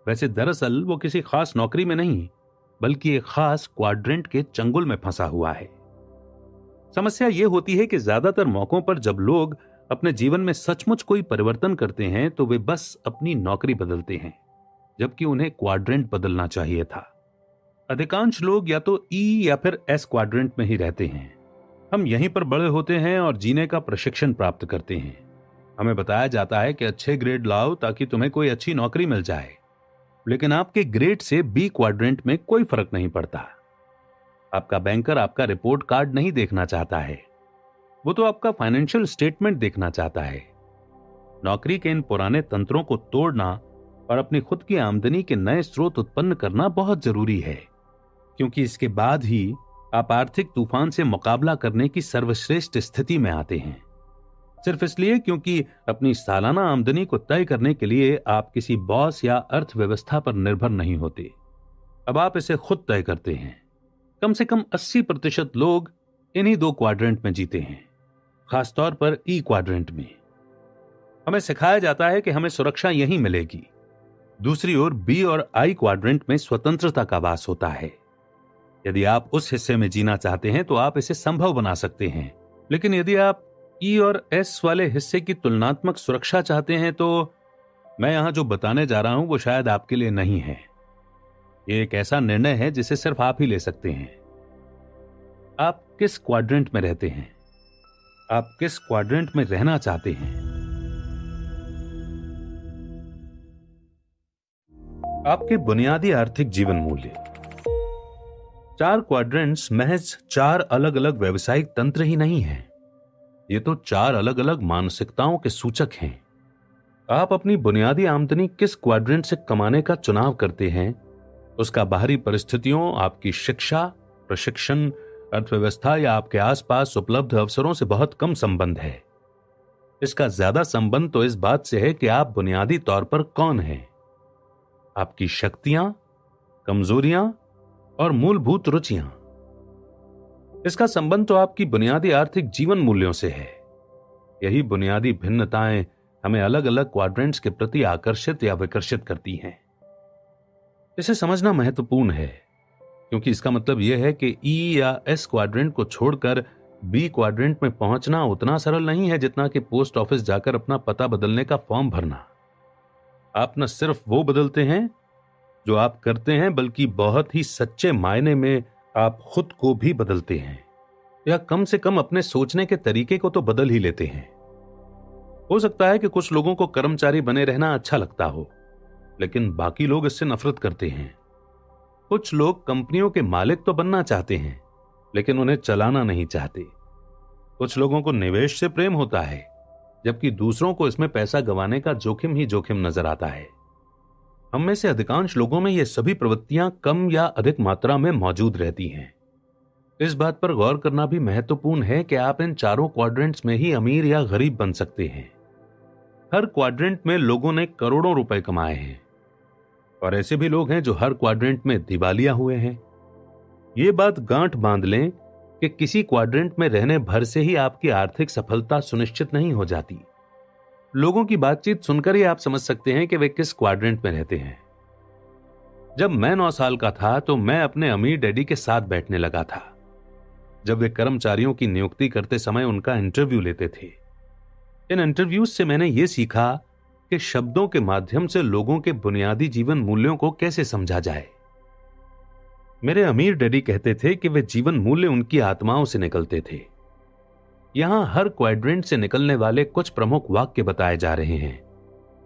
वैसे दरअसल वो किसी खास नौकरी में नहीं, बल्कि एक खास क्वाड्रेंट के चंगुल में फंसा हुआ है। समस्या यह होती है कि ज्यादातर मौकों पर जब लोग अपने जीवन में सचमुच कोई परिवर्तन करते हैं तो वे बस अपनी नौकरी बदलते हैं, जबकि उन्हें क्वाड्रेंट बदलना चाहिए था। अधिकांश लोग या तो ई या फिर एस क्वाड्रेंट में ही रहते हैं। हम यहीं पर बड़े होते हैं और जीने का प्रशिक्षण प्राप्त करते हैं। हमें बताया जाता है कि अच्छे ग्रेड लाओ ताकि तुम्हें कोई अच्छी नौकरी मिल जाए, लेकिन आपके ग्रेड से बी क्वाड्रेंट में कोई फर्क नहीं पड़ता। आपका बैंकर आपका रिपोर्ट कार्ड नहीं देखना चाहता है, वो तो आपका फाइनेंशियल स्टेटमेंट देखना चाहता है। नौकरी के इन पुराने तंत्रों को तोड़ना और अपनी खुद की आमदनी के नए स्रोत उत्पन्न करना बहुत जरूरी है, क्योंकि इसके बाद ही आप आर्थिक तूफान से मुकाबला करने की सर्वश्रेष्ठ स्थिति में आते हैं। सिर्फ इसलिए क्योंकि अपनी सालाना आमदनी को तय करने के लिए आप किसी बॉस या अर्थव्यवस्था पर निर्भर नहीं होते। अब आप इसे खुद तय करते हैं। कम से कम 80% लोग इन्हीं दो क्वाड्रेंट में जीते हैं, खासतौर पर ई क्वाड्रेंट में। हमें सिखाया जाता है कि हमें सुरक्षा यहीं मिलेगी। दूसरी ओर बी और आई क्वाड्रेंट में स्वतंत्रता का वास होता है। यदि आप उस हिस्से में जीना चाहते हैं तो आप इसे संभव बना सकते हैं, लेकिन यदि आप ई और एस वाले हिस्से की तुलनात्मक सुरक्षा चाहते हैं तो मैं यहां जो बताने जा रहा हूं वो शायद आपके लिए नहीं है। ये एक ऐसा निर्णय है जिसे सिर्फ आप ही ले सकते हैं। आप किस क्वाड्रेंट में रहते हैं? आप किस क्वाड्रेंट में रहना चाहते हैं? आपके बुनियादी आर्थिक जीवन मूल्य। 4 क्वाड्रेंट्स महज 4 अलग अलग व्यवसायिक तंत्र ही नहीं है, ये तो 4 अलग अलग मानसिकताओं के सूचक हैं। आप अपनी बुनियादी आमदनी किस क्वाड्रेंट से कमाने का चुनाव करते हैं, उसका बाहरी परिस्थितियों, आपकी शिक्षा, प्रशिक्षण, अर्थव्यवस्था या आपके आसपास उपलब्ध अवसरों से बहुत कम संबंध है। इसका ज्यादा संबंध तो इस बात से है कि आप बुनियादी तौर पर कौन हैं, आपकी शक्तियां, कमजोरियां और मूलभूत रुचियां। इसका संबंध तो आपकी बुनियादी आर्थिक जीवन मूल्यों से है। यही बुनियादी भिन्नताएं हमें अलग अलग क्वाड्रेंट्स के प्रति आकर्षित या विकर्षित करती हैं। इसे समझना महत्वपूर्ण है, क्योंकि इसका मतलब यह है कि ई या एस क्वाड्रेंट को छोड़कर बी क्वाड्रेंट में पहुंचना उतना सरल नहीं है जितना कि पोस्ट ऑफिस जाकर अपना पता बदलने का फॉर्म भरना। आप न सिर्फ वो बदलते हैं जो आप करते हैं, बल्कि बहुत ही सच्चे मायने में आप खुद को भी बदलते हैं, या कम से कम अपने सोचने के तरीके को तो बदल ही लेते हैं। हो सकता है कि कुछ लोगों को कर्मचारी बने रहना अच्छा लगता हो, लेकिन बाकी लोग इससे नफरत करते हैं। कुछ लोग कंपनियों के मालिक तो बनना चाहते हैं, लेकिन उन्हें चलाना नहीं चाहते। कुछ लोगों को निवेश से प्रेम होता है, जबकि दूसरों को इसमें पैसा गंवाने का जोखिम ही जोखिम नजर आता है। हम में से अधिकांश लोगों में ये सभी प्रवृत्तियां कम या अधिक मात्रा में मौजूद रहती हैं। इस बात पर गौर करना भी महत्वपूर्ण है कि आप इन चारों क्वाड्रेंट्स में ही अमीर या गरीब बन सकते हैं। हर क्वाड्रेंट में लोगों ने करोड़ों रुपए कमाए हैं, और ऐसे भी लोग हैं जो हर क्वाड्रेंट में दिवालिया हुए हैं। ये बात गांठ बांध लें कि किसी क्वाड्रेंट में रहने भर से ही आपकी आर्थिक सफलता सुनिश्चित नहीं हो जाती। लोगों की बातचीत सुनकर ही आप समझ सकते हैं कि वे किस क्वाड्रेंट में रहते हैं। जब मैं 9 साल का था तो मैं अपने अमीर डैडी के साथ बैठने लगा था, जब वे कर्मचारियों की नियुक्ति करते समय उनका इंटरव्यू लेते थे। इन इंटरव्यूज से मैंने यह सीखा कि शब्दों के माध्यम से लोगों के बुनियादी जीवन मूल्यों को कैसे समझा जाए। मेरे अमीर डैडी कहते थे कि वे जीवन मूल्य उनकी आत्माओं से निकलते थे। यहां हर क्वाड्रेंट से निकलने वाले कुछ प्रमुख वाक्य बताए जा रहे हैं,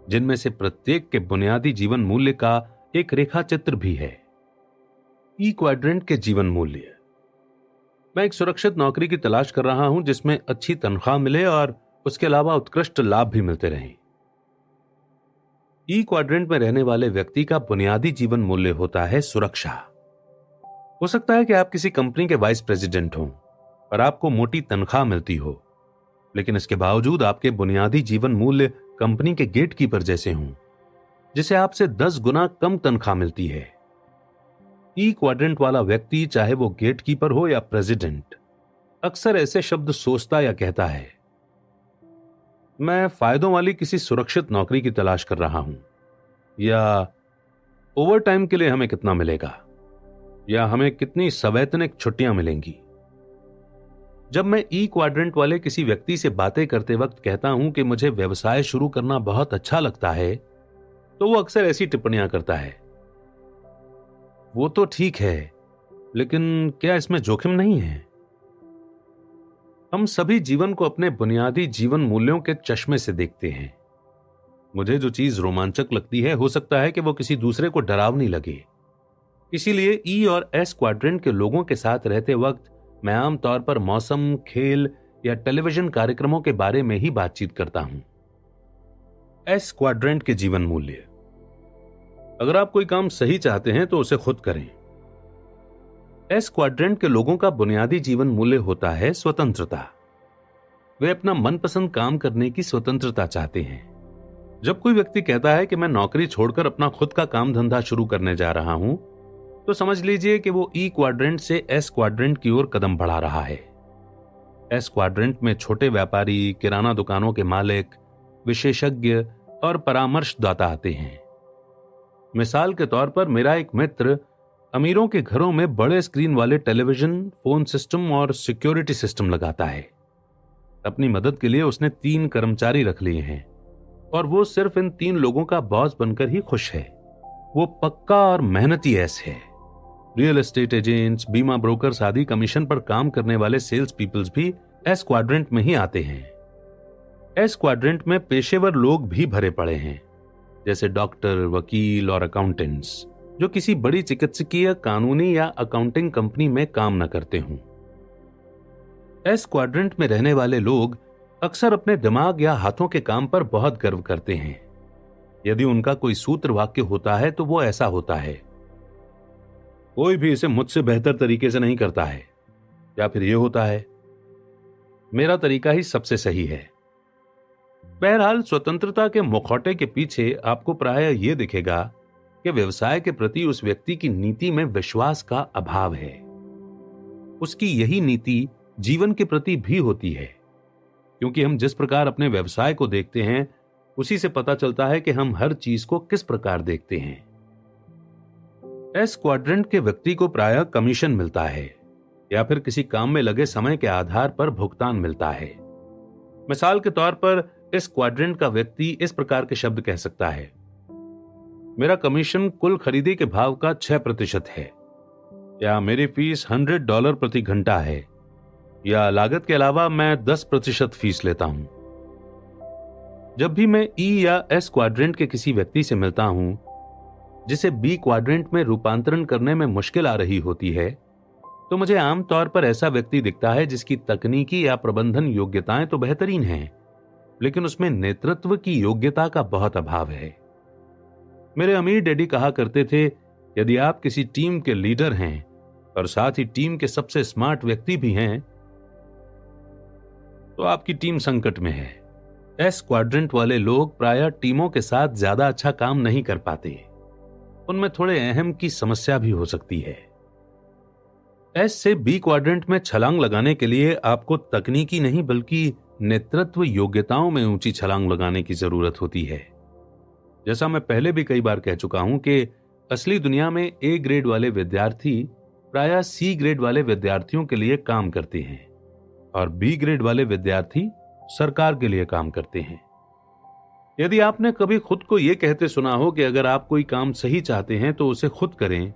जिनमें से प्रत्येक के बुनियादी जीवन मूल्य का एक रेखा चित्र भी है। ई क्वाड्रेंट के जीवन मूल्य। मैं एक सुरक्षित नौकरी की तलाश कर रहा हूं जिसमें अच्छी तनख्वाह मिले और उसके अलावा उत्कृष्ट लाभ भी मिलते रहें। ई क्वाड्रेंट में रहने वाले व्यक्ति का बुनियादी जीवन मूल्य होता है सुरक्षा। हो सकता है कि आप किसी कंपनी के वाइस प्रेसिडेंट हों और आपको मोटी तनख्वाह मिलती हो, लेकिन इसके बावजूद आपके बुनियादी जीवन मूल्य कंपनी के गेटकीपर जैसे हों, जिसे आपसे 10 गुना कम तनख्वाह मिलती है। ई क्वाड्रेंट वाला व्यक्ति, चाहे वो गेटकीपर हो या प्रेसिडेंट, अक्सर ऐसे शब्द सोचता या कहता है, मैं फायदों वाली किसी सुरक्षित नौकरी की तलाश कर रहा हूं, या ओवर टाइम के लिए हमें कितना मिलेगा, या हमें कितनी सवैतनिक छुट्टियां मिलेंगी। जब मैं ई क्वाड्रेंट वाले किसी व्यक्ति से बातें करते वक्त कहता हूं कि मुझे व्यवसाय शुरू करना बहुत अच्छा लगता है, तो वो अक्सर ऐसी टिप्पणियां करता है, वो तो ठीक है, लेकिन क्या इसमें जोखिम नहीं है? हम सभी जीवन को अपने बुनियादी जीवन मूल्यों के चश्मे से देखते हैं। मुझे जो चीज रोमांचक लगती है, हो सकता है कि वो किसी दूसरे को डरावनी लगे। इसीलिए ई और एस क्वाड्रेंट के लोगों के साथ रहते वक्त मैं आमतौर पर मौसम, खेल या टेलीविजन कार्यक्रमों के बारे में ही बातचीत करता हूं। एस क्वाड्रेंट के जीवन मूल्य। अगर आप कोई काम सही चाहते हैं तो उसे खुद करें। एस क्वाड्रेंट के लोगों का बुनियादी जीवन मूल्य होता है स्वतंत्रता। वे अपना मनपसंद काम करने की स्वतंत्रता चाहते हैं। जब कोई व्यक्ति कहता है कि मैं नौकरी छोड़कर अपना खुद का काम धंधा शुरू करने जा रहा हूं, तो समझ लीजिए कि वो ई क्वाड्रेंट से एस क्वाड्रेंट की ओर कदम बढ़ा रहा है। एस क्वाड्रेंट में छोटे व्यापारी, किराना दुकानों के मालिक, विशेषज्ञ और परामर्शदाता आते हैं। मिसाल के तौर पर, मेरा एक मित्र अमीरों के घरों में बड़े स्क्रीन वाले टेलीविजन, फोन सिस्टम और सिक्योरिटी सिस्टम लगाता है। अपनी मदद के लिए उसने 3 कर्मचारी रख लिए हैं और वो सिर्फ इन 3 लोगों का बॉस बनकर ही खुश है। वो पक्का और मेहनती एस है। रियल एस्टेट एजेंट्स, बीमा ब्रोकर्स आदि कमीशन पर काम करने वाले सेल्स पीपल्स भी एस क्वाड्रेंट में ही आते हैं। एस क्वाड्रेंट में पेशेवर लोग भी भरे पड़े हैं, जैसे डॉक्टर, वकील और अकाउंटेंट्स, जो किसी बड़ी चिकित्सकीय, कानूनी या अकाउंटिंग कंपनी में काम न करते हों। एस क्वाड्रेंट में रहने वाले लोग अक्सर अपने दिमाग या हाथों के काम पर बहुत गर्व करते हैं। यदि उनका कोई सूत्र वाक्य होता है तो वो ऐसा होता है, कोई भी इसे मुझसे बेहतर तरीके से नहीं करता है, या फिर ये होता है, मेरा तरीका ही सबसे सही है। बहरहाल, स्वतंत्रता के मुखौटे के पीछे आपको प्रायः यह दिखेगा कि व्यवसाय के प्रति उस व्यक्ति की नीति में विश्वास का अभाव है। उसकी यही नीति जीवन के प्रति भी होती है, क्योंकि हम जिस प्रकार अपने व्यवसाय को देखते हैं, उसी से पता चलता है कि हम हर चीज को किस प्रकार देखते हैं। एस क्वाड्रेंट के व्यक्ति को प्रायः कमीशन मिलता है या फिर किसी काम में लगे समय के आधार पर भुगतान मिलता है। मिसाल के तौर पर, इस क्वाड्रेंट का व्यक्ति इस प्रकार के शब्द कह सकता है, मेरा कमीशन कुल खरीदी के भाव का 6% है, या मेरी फीस $100 प्रति घंटा है, या लागत के अलावा मैं 10% फीस लेता हूं। जब भी मैं ई या एस क्वाड्रेंट के किसी व्यक्ति से मिलता हूं जिसे बी क्वाड्रेंट में रूपांतरण करने में मुश्किल आ रही होती है, तो मुझे आमतौर पर ऐसा व्यक्ति दिखता है जिसकी तकनीकी या प्रबंधन योग्यताएं तो बेहतरीन हैं, लेकिन उसमें नेतृत्व की योग्यता का बहुत अभाव है। मेरे अमीर डैडी कहा करते थे, यदि आप किसी टीम के लीडर हैं और साथ ही टीम के सबसे स्मार्ट व्यक्ति भी हैं, तो आपकी टीम संकट में है। एस क्वाड्रेंट वाले लोग प्रायः टीमों के साथ ज्यादा अच्छा काम नहीं कर पाते। उनमें थोड़े अहम की समस्या भी हो सकती है। एस से बी क्वाड्रेंट में छलांग लगाने के लिए आपको तकनीकी नहीं बल्कि नेतृत्व योग्यताओं में ऊंची छलांग लगाने की जरूरत होती है। जैसा मैं पहले भी कई बार कह चुका हूं कि असली दुनिया में ए ग्रेड वाले विद्यार्थी प्रायः सी ग्रेड वाले विद्यार्थियों के लिए काम करते हैं और बी ग्रेड वाले विद्यार्थी सरकार के लिए काम करते हैं। यदि आपने कभी खुद को यह कहते सुना हो कि अगर आप कोई काम सही चाहते हैं तो उसे खुद करें,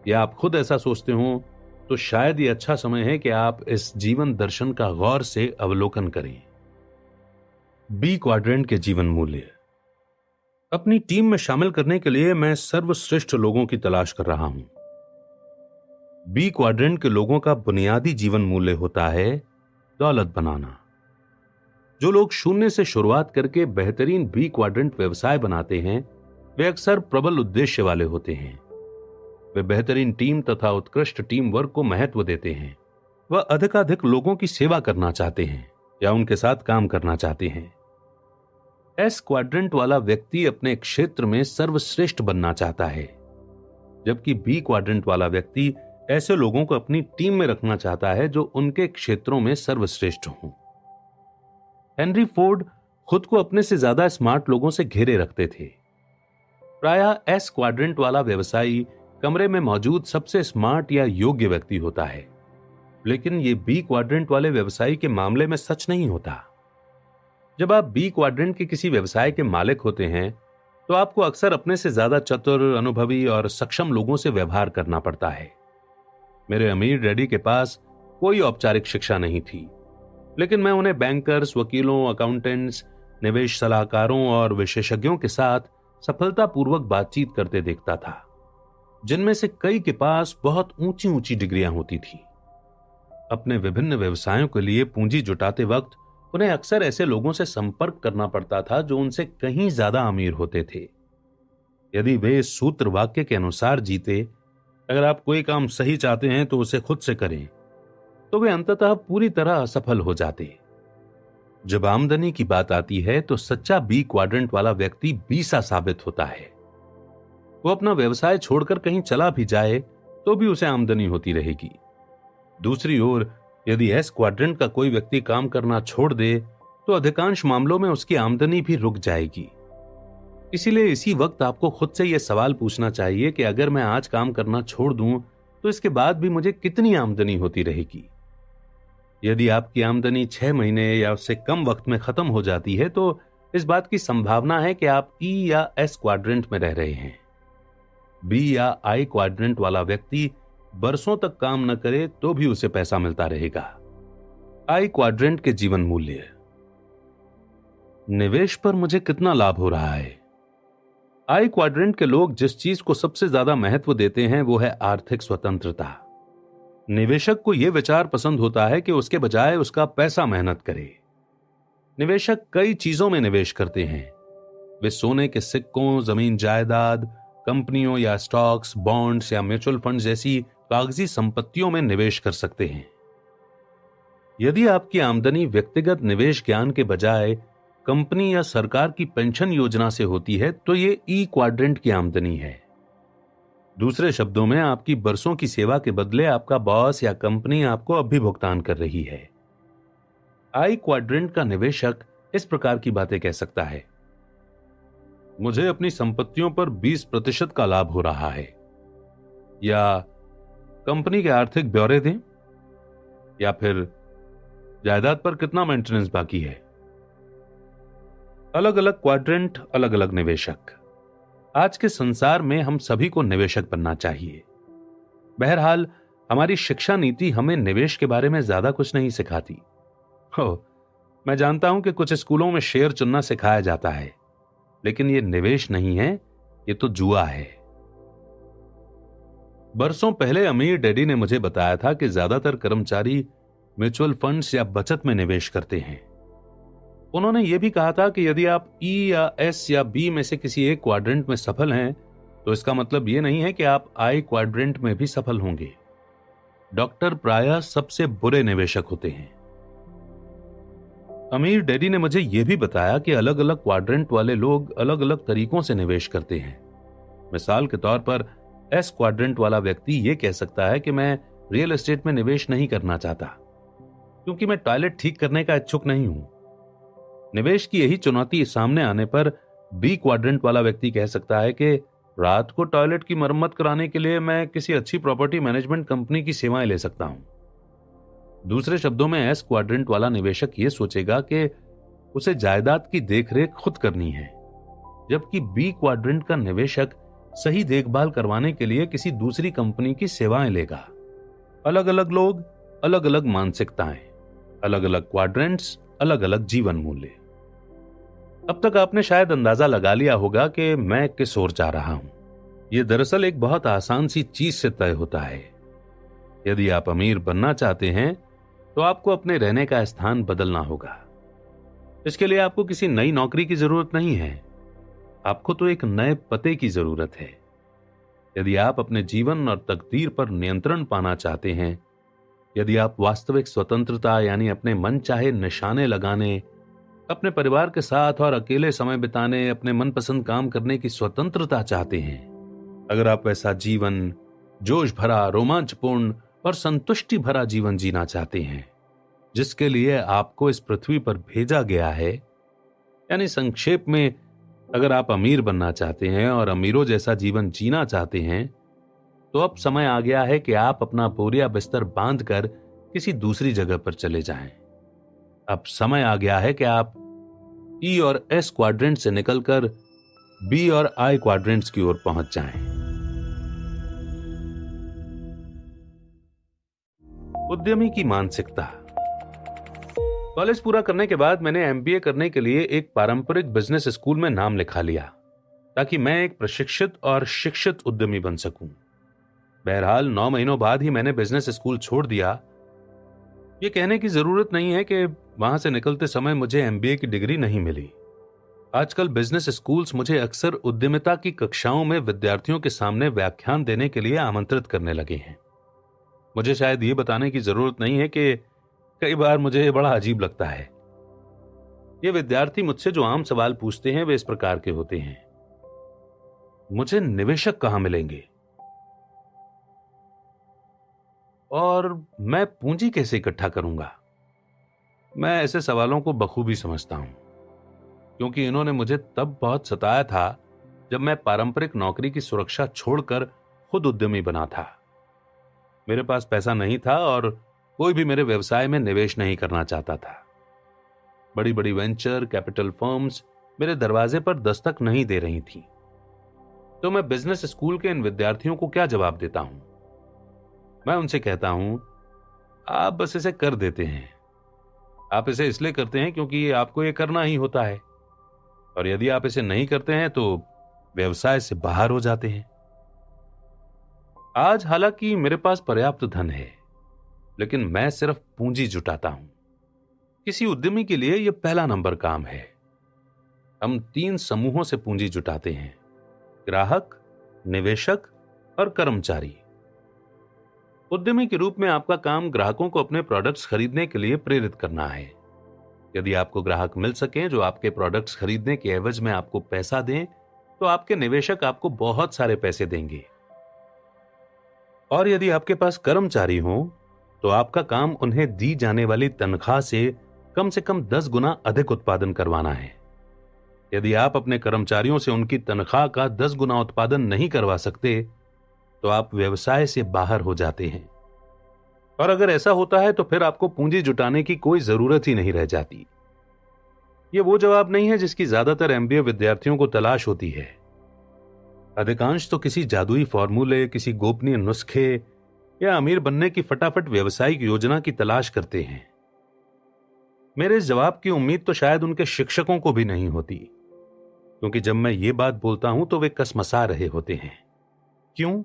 या आप खुद ऐसा सोचते हो, तो शायद ये अच्छा समय है कि आप इस जीवन दर्शन का गौर से अवलोकन करें। बी क्वाड्रेंट के जीवन मूल्य। अपनी टीम में शामिल करने के लिए मैं सर्वश्रेष्ठ लोगों की तलाश कर रहा हूं। बी क्वाड्रेंट के लोगों का बुनियादी जीवन मूल्य होता है दौलत बनाना। जो लोग शून्य से शुरुआत करके बेहतरीन बी क्वाड्रेंट व्यवसाय बनाते हैं, वे अक्सर प्रबल उद्देश्य वाले होते हैं। वे बेहतरीन टीम तथा उत्कृष्ट टीम वर्क को महत्व देते हैं। वह अधिकाधिक लोगों की सेवा करना चाहते हैं या उनके साथ काम करना चाहते हैं। एस क्वाड्रेंट वाला व्यक्ति अपने क्षेत्र में सर्वश्रेष्ठ बनना चाहता है, जबकि बी क्वाड्रेंट वाला व्यक्ति ऐसे लोगों को अपनी टीम में रखना चाहता है जो उनके क्षेत्रों में सर्वश्रेष्ठ हों। हेनरी फोर्ड खुद को अपने से ज्यादा स्मार्ट लोगों से घेरे रखते थे। प्रायः एस क्वाड्रेंट वाला व्यवसायी कमरे में मौजूद सबसे स्मार्ट या योग्य व्यक्ति होता है, लेकिन यह बी क्वाड्रेंट वाले व्यवसायी के मामले में सच नहीं होता। जब आप बी क्वाड्रेंट के किसी व्यवसाय के मालिक होते हैं तो आपको अक्सर अपने से ज्यादा चतुर, अनुभवी और सक्षम लोगों से व्यवहार करना पड़ता है। मेरे अमीर डैडी के पास कोई औपचारिक शिक्षा नहीं थी, लेकिन मैं उन्हें बैंकर्स, वकीलों, अकाउंटेंट्स, निवेश सलाहकारों और विशेषज्ञों के साथ सफलतापूर्वक बातचीत करते देखता था, जिनमें से कई के पास बहुत ऊंची ऊंची डिग्रियां होती थी। अपने विभिन्न व्यवसायों के लिए पूंजी जुटाते वक्त उन्हें अक्सर ऐसे लोगों से संपर्क करना पड़ता था जो उनसे कहीं ज्यादा अमीर होते थे। यदि वे इस सूत्र वाक्य के अनुसार जीते, अगर आप कोई काम सही चाहते हैं तो उसे खुद से करें, तो वे अंततः पूरी तरह असफल हो जाते। जब आमदनी की बात आती है तो सच्चा बी क्वाड्रेंट वाला व्यक्ति बीसा साबित होता है। वो अपना व्यवसाय छोड़कर कहीं चला भी जाए तो भी उसे आमदनी होती रहेगी। दूसरी ओर यदि एस क्वाड्रेंट का कोई व्यक्ति काम करना छोड़ दे तो अधिकांश मामलों में उसकी आमदनी भी रुक जाएगी। इसीलिए इसी वक्त आपको खुद से यह सवाल पूछना चाहिए कि अगर मैं आज काम करना छोड़ दूं तो इसके बाद भी मुझे कितनी आमदनी होती रहेगी। यदि आपकी आमदनी 6 महीने या उससे कम वक्त में खत्म हो जाती है तो इस बात की संभावना है कि आप ई या एस क्वाड्रेंट में रह रहे हैं। बी या आई क्वाड्रेंट वाला व्यक्ति बरसों तक काम न करे तो भी उसे पैसा मिलता रहेगा। आई क्वाड्रेंट के जीवन मूल्य। निवेश पर मुझे कितना लाभ हो रहा है? आई क्वाड्रेंट के लोग जिस चीज को सबसे ज्यादा महत्व देते हैं वो है आर्थिक स्वतंत्रता। निवेशक को यह विचार पसंद होता है कि उसके बजाय उसका पैसा मेहनत करे। निवेशक कई चीजों में निवेश करते हैं। वे सोने के सिक्कों, जमीन जायदाद, कंपनियों या स्टॉक्स, बॉन्ड्स या म्यूचुअल फंड जैसी कागजी संपत्तियों में निवेश कर सकते हैं। यदि आपकी आमदनी व्यक्तिगत निवेश ज्ञान के बजाय कंपनी या सरकार की पेंशन योजना से होती है तो ये ई क्वाड्रेंट की आमदनी है। दूसरे शब्दों में आपकी बरसों की सेवा के बदले आपका बॉस या कंपनी आपको अब भी भुगतान कर रही है। आई क्वाड्रेंट का निवेशक इस प्रकार की बातें कह सकता है, मुझे अपनी संपत्तियों पर 20% का लाभ हो रहा है, या कंपनी के आर्थिक ब्यौरे दें, या फिर जायदाद पर कितना मेंटेनेंस बाकी है। अलग अलग क्वाड्रेंट, अलग अलग निवेशक। आज के संसार में हम सभी को निवेशक बनना चाहिए। बहरहाल हमारी शिक्षा नीति हमें निवेश के बारे में ज्यादा कुछ नहीं सिखाती। मैं जानता हूं कि कुछ स्कूलों में शेयर चुनना सिखाया जाता है, लेकिन यह निवेश नहीं है, यह तो जुआ है। बरसों पहले अमीर डैडी ने मुझे बताया था कि ज्यादातर कर्मचारी म्यूचुअल फंड्स या बचत में निवेश करते हैं। उन्होंने यह भी कहा था कि यदि आप ई या एस या बी में से किसी एक क्वाड्रेंट में सफल हैं तो इसका मतलब यह नहीं है कि आप आई क्वाड्रेंट में भी सफल होंगे। डॉक्टर प्रायः सबसे बुरे निवेशक होते हैं। अमीर डैडी ने मुझे यह भी बताया कि अलग अलग क्वाड्रेंट वाले लोग अलग अलग तरीकों से निवेश करते हैं। मिसाल के तौर पर एस क्वाड्रेंट वाला व्यक्ति यह कह सकता है कि मैं रियल एस्टेट में निवेश नहीं करना चाहता क्योंकि मैं टॉयलेट ठीक करने का इच्छुक नहीं हूं। निवेश की यही चुनौती सामने आने पर बी क्वाड्रेंट वाला व्यक्ति कह सकता है कि रात को टॉयलेट की मरम्मत कराने के लिए मैं किसी अच्छी प्रॉपर्टी मैनेजमेंट कंपनी की सेवाएं ले सकता हूं। दूसरे शब्दों में एस क्वाड्रेंट वाला निवेशक यह सोचेगा कि उसे जायदाद की देखरेख खुद करनी है, जबकि बी क्वाड्रेंट का निवेशक सही देखभाल करवाने के लिए किसी दूसरी कंपनी की सेवाएं लेगा। अलग अलग लोग, अलग अलग मानसिकताएं, अलग अलग क्वाड्रेंट्स, अलग अलग जीवन मूल्य। अब तक आपने शायद अंदाजा लगा लिया होगा कि मैं किस ओर जा रहा हूं। यह दरअसल एक बहुत आसान सी चीज से तय होता है। यदि आप अमीर बनना चाहते हैं तो आपको अपने रहने का स्थान बदलना होगा। इसके लिए आपको किसी नई नौकरी की जरूरत नहीं है। आपको तो एक नए पते की जरूरत है। यदि आप अपने जीवन और तकदीर पर नियंत्रण पाना चाहते हैं, यदि आप वास्तविक स्वतंत्रता यानी अपने मन चाहे निशाने लगाने, अपने परिवार के साथ और अकेले समय बिताने, अपने मनपसंद काम करने की स्वतंत्रता चाहते हैं, अगर आप वैसा जीवन, जोश भरा, रोमांचपूर्ण और संतुष्टि भरा जीवन जीना चाहते हैं जिसके लिए आपको इस पृथ्वी पर भेजा गया है, यानी संक्षेप में अगर आप अमीर बनना चाहते हैं और अमीरों जैसा जीवन जीना चाहते हैं, तो अब समय आ गया है कि आप अपना बोरिया बिस्तर बांधकर किसी दूसरी जगह पर चले जाएं। अब समय आ गया है कि आप ई और एस क्वाड्रेंट से निकलकर बी और आई क्वाड्रेंट्स की ओर पहुंच जाएं। उद्यमी की मानसिकता। कॉलेज पूरा करने के बाद मैंने एमबीए करने के लिए एक पारंपरिक बिजनेस स्कूल में नाम लिखा लिया ताकि मैं एक प्रशिक्षित और शिक्षित उद्यमी बन सकूं। बहरहाल 9 महीनों बाद ही मैंने बिजनेस स्कूल छोड़ दिया। यह कहने की जरूरत नहीं है कि वहां से निकलते समय मुझे एमबीए की डिग्री नहीं मिली। आजकल बिजनेस स्कूल्स मुझे अक्सर उद्यमिता की कक्षाओं में विद्यार्थियों के सामने व्याख्यान देने के लिए आमंत्रित करने लगे हैं। मुझे शायद ये बताने की जरूरत नहीं है कि कई बार मुझे बड़ा अजीब लगता है। ये विद्यार्थी मुझसे जो आम सवाल पूछते हैं वे इस प्रकार के होते हैं। मुझे निवेशक कहां मिलेंगे? और मैं पूंजी कैसे इकट्ठा करूंगा? मैं ऐसे सवालों को बखूबी समझता हूं, क्योंकि इन्होंने मुझे तब बहुत सताया था जब मैं पारंपरिक नौकरी की सुरक्षा छोड़कर खुद उद्यमी बना था। मेरे पास पैसा नहीं था और कोई भी मेरे व्यवसाय में निवेश नहीं करना चाहता था। बड़ी बड़ी वेंचर कैपिटल फर्म्स मेरे दरवाजे पर दस्तक नहीं दे रही थी। तो मैं बिजनेस स्कूल के इन विद्यार्थियों को क्या जवाब देता हूं? मैं उनसे कहता हूं, आप बस इसे कर देते हैं। आप इसे इसलिए करते हैं क्योंकि आपको यह करना ही होता है, और यदि आप इसे नहीं करते हैं तो व्यवसाय से बाहर हो जाते हैं। आज हालांकि मेरे पास पर्याप्त धन है, लेकिन मैं सिर्फ पूंजी जुटाता हूं। किसी उद्यमी के लिए यह पहला नंबर काम है। हम 3 समूहों से पूंजी जुटाते हैं: ग्राहक, निवेशक और कर्मचारी। उद्यमी के रूप में आपका काम ग्राहकों को अपने प्रोडक्ट्स खरीदने के लिए प्रेरित करना है। यदि आपको ग्राहक मिल सकें जो आपके प्रोडक्ट्स खरीदने के एवज में आपको पैसा दें, तो आपके निवेशक आपको बहुत सारे पैसे देंगे। और यदि आपके पास कर्मचारी हों, तो आपका काम उन्हें दी जाने वाली तनख्वाह से कम 10 गुना अधिक उत्पादन करवाना है। यदि आप अपने कर्मचारियों से उनकी तनख्वाह का 10 गुना उत्पादन नहीं करवा सकते, तो आप व्यवसाय से बाहर हो जाते हैं। और अगर ऐसा होता है तो फिर आपको पूंजी जुटाने की कोई जरूरत ही नहीं रह जाती। यह वो जवाब नहीं है जिसकी ज्यादातर एमबीए विद्यार्थियों को तलाश होती है। अधिकांश तो किसी जादुई फॉर्मूले, किसी गोपनीय नुस्खे या अमीर बनने की फटाफट व्यवसायिक योजना की तलाश करते हैं। मेरे इस जवाब की उम्मीद तो शायद उनके शिक्षकों को भी नहीं होती, क्योंकि जब मैं ये बात बोलता हूं तो वे कसमसा रहे होते हैं। क्यों?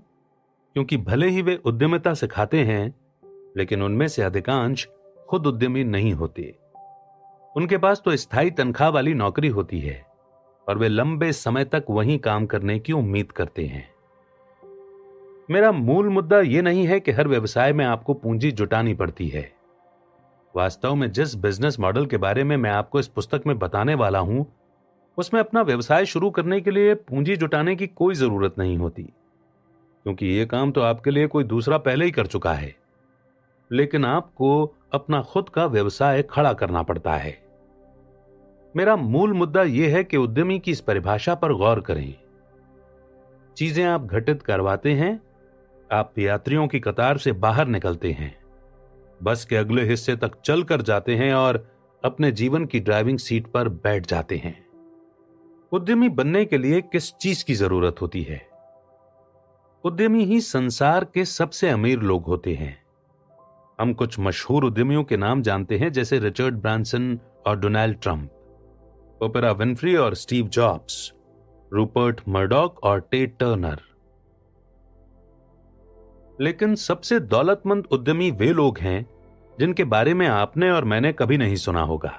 क्योंकि भले ही वे उद्यमिता सिखाते हैं, लेकिन उनमें से अधिकांश खुद उद्यमी नहीं होते। उनके पास तो स्थायी तनख्वाह वाली नौकरी होती है और वे लंबे समय तक वहीं काम करने की उम्मीद करते हैं। मेरा मूल मुद्दा यह नहीं है कि हर व्यवसाय में आपको पूंजी जुटानी पड़ती है। वास्तव में जिस बिजनेस मॉडल के बारे में मैं आपको इस पुस्तक में बताने वाला हूं, उसमें अपना व्यवसाय शुरू करने के लिए पूंजी जुटाने की कोई जरूरत नहीं होती, क्योंकि यह काम तो आपके लिए कोई दूसरा पहले ही कर चुका है। लेकिन आपको अपना खुद का व्यवसाय खड़ा करना पड़ता है। मेरा मूल मुद्दा यह है कि उद्यमी की इस परिभाषा पर गौर करें। चीजें आप घटित करवाते हैं, आप यात्रियों की कतार से बाहर निकलते हैं, बस के अगले हिस्से तक चलकर जाते हैं और अपने जीवन की ड्राइविंग सीट पर बैठ जाते हैं। उद्यमी बनने के लिए किस चीज की जरूरत होती है? उद्यमी ही संसार के सबसे अमीर लोग होते हैं। हम कुछ मशहूर उद्यमियों के नाम जानते हैं, जैसे रिचर्ड ब्रांसन और डोनाल्ड ट्रंप, ओपेरा विनफ्री और स्टीव जॉब्स, रूपर्ट मर्डॉक और टेड टर्नर। लेकिन सबसे दौलतमंद उद्यमी वे लोग हैं जिनके बारे में आपने और मैंने कभी नहीं सुना होगा,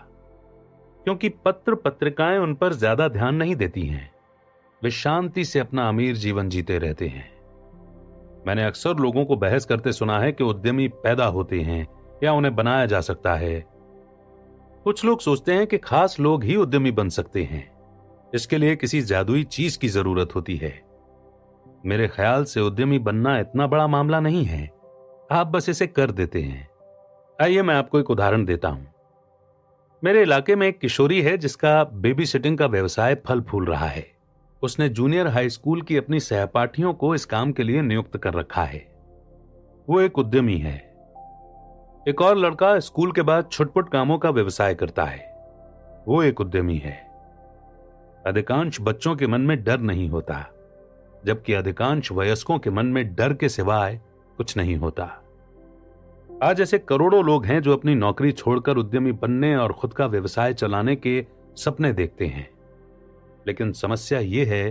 क्योंकि पत्र पत्रिकाएं उन पर ज्यादा ध्यान नहीं देती हैं। वे शांति से अपना अमीर जीवन जीते रहते हैं। मैंने अक्सर लोगों को बहस करते सुना है कि उद्यमी पैदा होते हैं या उन्हें बनाया जा सकता है। कुछ लोग सोचते हैं कि खास लोग ही उद्यमी बन सकते हैं, इसके लिए किसी जादुई चीज की जरूरत होती है। मेरे ख्याल से उद्यमी बनना इतना बड़ा मामला नहीं है, आप बस इसे कर देते हैं। आइए मैं आपको एक उदाहरण देता हूं। मेरे इलाके में एक किशोरी है जिसका बेबी सिटिंग का व्यवसाय फल फूल रहा है। उसने जूनियर हाई स्कूल की अपनी सहपाठियों को इस काम के लिए नियुक्त कर रखा है। वो एक उद्यमी है। एक और लड़का स्कूल के बाद छुटपुट कामों का व्यवसाय करता है। वो एक उद्यमी है। अधिकांश बच्चों के मन में डर नहीं होता, जबकि अधिकांश वयस्कों के मन में डर के सिवाय कुछ नहीं होता। आज ऐसे करोड़ों लोग हैं जो अपनी नौकरी छोड़कर उद्यमी बनने और खुद का व्यवसाय चलाने के सपने देखते हैं। लेकिन समस्या यह है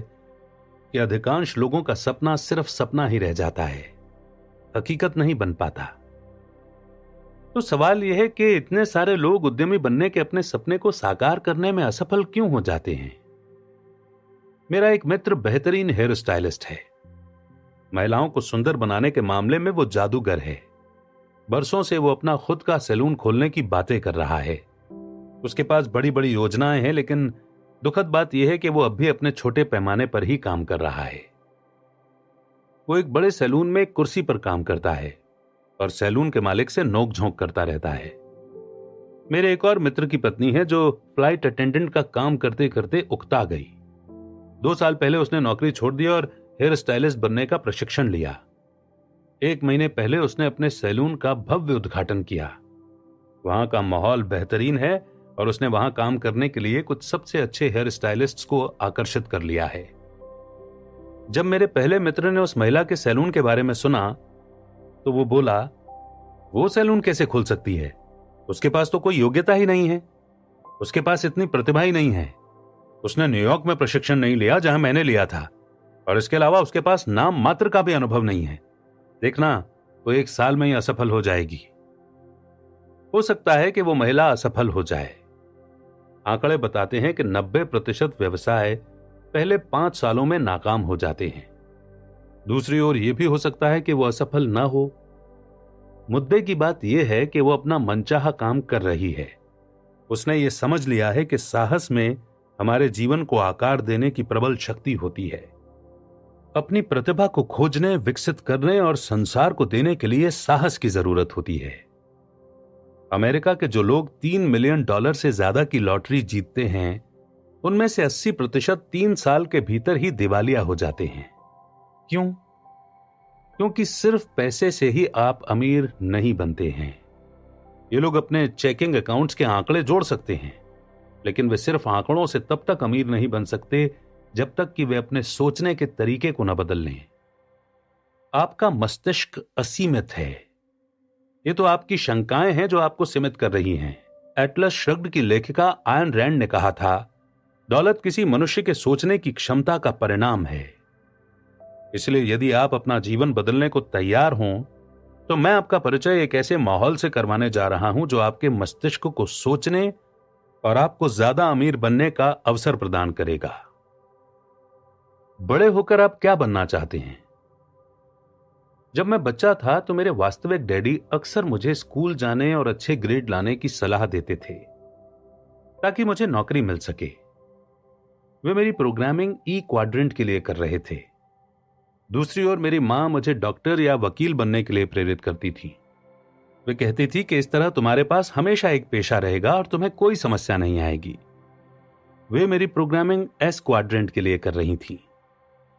कि अधिकांश लोगों का सपना सिर्फ सपना ही रह जाता है, हकीकत नहीं बन पाता। तो सवाल यह है कि इतने सारे लोग उद्यमी बनने के अपने सपने को साकार करने में असफल क्यों हो जाते हैं? मेरा एक मित्र बेहतरीन हेयर स्टाइलिस्ट है। महिलाओं को सुंदर बनाने के मामले में वो जादूगर है। बरसों से वो अपना खुद का सैलून खोलने की बातें कर रहा है। उसके पास बड़ी बड़ी योजनाएं हैं, लेकिन दुखद बात यह है कि वो अब भी अपने छोटे पैमाने पर ही काम कर रहा है। वो एक बड़े सैलून में एक कुर्सी पर काम करता है और सैलून के मालिक से नोक-झोंक करता रहता है। मेरे एक और मित्र की पत्नी है जो फ्लाइट अटेंडेंट का काम करते करते उकता गई। 2 साल पहले उसने नौकरी छोड़ दी और हेयर स्टाइलिस्ट बनने का प्रशिक्षण लिया। 1 महीने पहले उसने अपने सैलून का भव्य उद्घाटन किया। वहां का माहौल बेहतरीन है और उसने वहां काम करने के लिए कुछ सबसे अच्छे हेयर स्टाइलिस्ट्स को आकर्षित कर लिया है। जब मेरे पहले मित्र ने उस महिला के सैलून के बारे में सुना तो वो बोला, वो सैलून कैसे खोल सकती है? उसके पास तो कोई योग्यता ही नहीं है, उसके पास इतनी प्रतिभा ही नहीं है। उसने न्यूयॉर्क में प्रशिक्षण नहीं लिया जहां मैंने लिया था, और इसके अलावा उसके पास नाम मात्र का भी अनुभव नहीं है। देखना, वो 1 साल में ही असफल हो जाएगी। हो सकता है कि वो महिला असफल हो जाए। आंकड़े बताते हैं कि 90% व्यवसाय पहले 5 सालों में नाकाम हो जाते हैं। दूसरी ओर यह भी हो सकता है कि वो असफल ना हो। मुद्दे की बात यह है कि वो अपना मनचाहा काम कर रही है। उसने ये समझ लिया है कि साहस में हमारे जीवन को आकार देने की प्रबल शक्ति होती है। अपनी प्रतिभा को खोजने, विकसित करने और संसार को देने के लिए साहस की जरूरत होती है। अमेरिका के जो लोग $3 मिलियन से ज्यादा की लॉटरी जीतते हैं, उनमें से 80% 3 साल के भीतर ही दिवालिया हो जाते हैं। क्यों? क्योंकि सिर्फ पैसे से ही आप अमीर नहीं बनते हैं। ये लोग अपने चेकिंग अकाउंट्स के आंकड़े जोड़ सकते हैं, लेकिन वे सिर्फ आंकड़ों से तब तक अमीर नहीं बन सकते जब तक कि वे अपने सोचने के तरीके को न बदल लें। आपका मस्तिष्क असीमित है। ये तो आपकी शंकाएं हैं जो आपको सीमित कर रही हैं। एटलस श्रग्ड की लेखिका आयन रैंड ने कहा था, दौलत किसी मनुष्य के सोचने की क्षमता का परिणाम है। इसलिए यदि आप अपना जीवन बदलने को तैयार हों, तो मैं आपका परिचय एक ऐसे माहौल से करवाने जा रहा हूं जो आपके मस्तिष्क को सोचने और आपको ज्यादा अमीर बनने का अवसर प्रदान करेगा। बड़े होकर आप क्या बनना चाहते हैं? जब मैं बच्चा था तो मेरे वास्तविक डैडी अक्सर मुझे स्कूल जाने और अच्छे ग्रेड लाने की सलाह देते थे ताकि मुझे नौकरी मिल सके। वे मेरी प्रोग्रामिंग ई क्वाड्रेंट के लिए कर रहे थे। दूसरी ओर मेरी मां मुझे डॉक्टर या वकील बनने के लिए प्रेरित करती थी। वे कहती थी कि इस तरह तुम्हारे पास हमेशा एक पेशा रहेगा और तुम्हें कोई समस्या नहीं आएगी। वे मेरी प्रोग्रामिंग एस क्वाड्रेंट के लिए कर रही थी।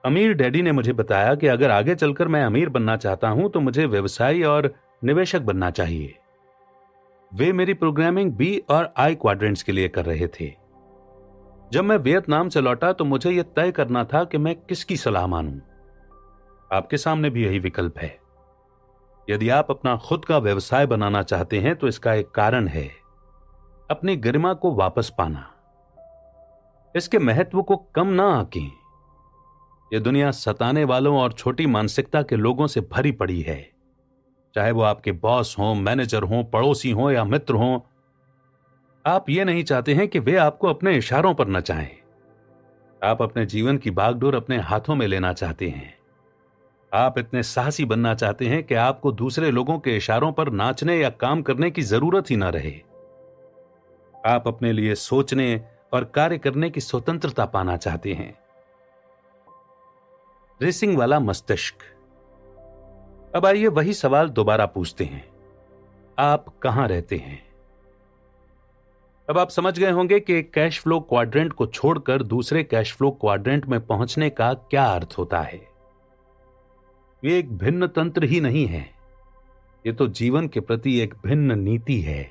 अमीर डैडी ने मुझे बताया कि अगर आगे चलकर मैं अमीर बनना चाहता हूं तो मुझे व्यवसायी और निवेशक बनना चाहिए। वे मेरी प्रोग्रामिंग बी और आई क्वाड्रेंट्स के लिए कर रहे थे। जब मैं वियतनाम से लौटा तो मुझे यह तय करना था कि मैं किसकी सलाह मानूं। आपके सामने भी यही विकल्प है। यदि आप अपना खुद का व्यवसाय बनाना चाहते हैं तो इसका एक कारण है अपनी गरिमा को वापस पाना। इसके महत्व को कम ना आंकें। यह दुनिया सताने वालों और छोटी मानसिकता के लोगों से भरी पड़ी है, चाहे वो आपके बॉस हों, मैनेजर हों, पड़ोसी हों या मित्र हों। आप ये नहीं चाहते हैं कि वे आपको अपने इशारों पर नचाएं। आप अपने जीवन की बागडोर अपने हाथों में लेना चाहते हैं। आप इतने साहसी बनना चाहते हैं कि आपको दूसरे लोगों के इशारों पर नाचने या काम करने की जरूरत ही ना रहे। आप अपने लिए सोचने और कार्य करने की स्वतंत्रता पाना चाहते हैं। रेसिंग वाला मस्तिष्क। अब आइए वही सवाल दोबारा पूछते हैं, आप कहां रहते हैं? अब आप समझ गए होंगे कि कैश फ्लो क्वाड्रेंट को छोड़कर दूसरे कैश फ्लो क्वाड्रेंट में पहुंचने का क्या अर्थ होता है। ये एक भिन्न तंत्र ही नहीं है, ये तो जीवन के प्रति एक भिन्न नीति है।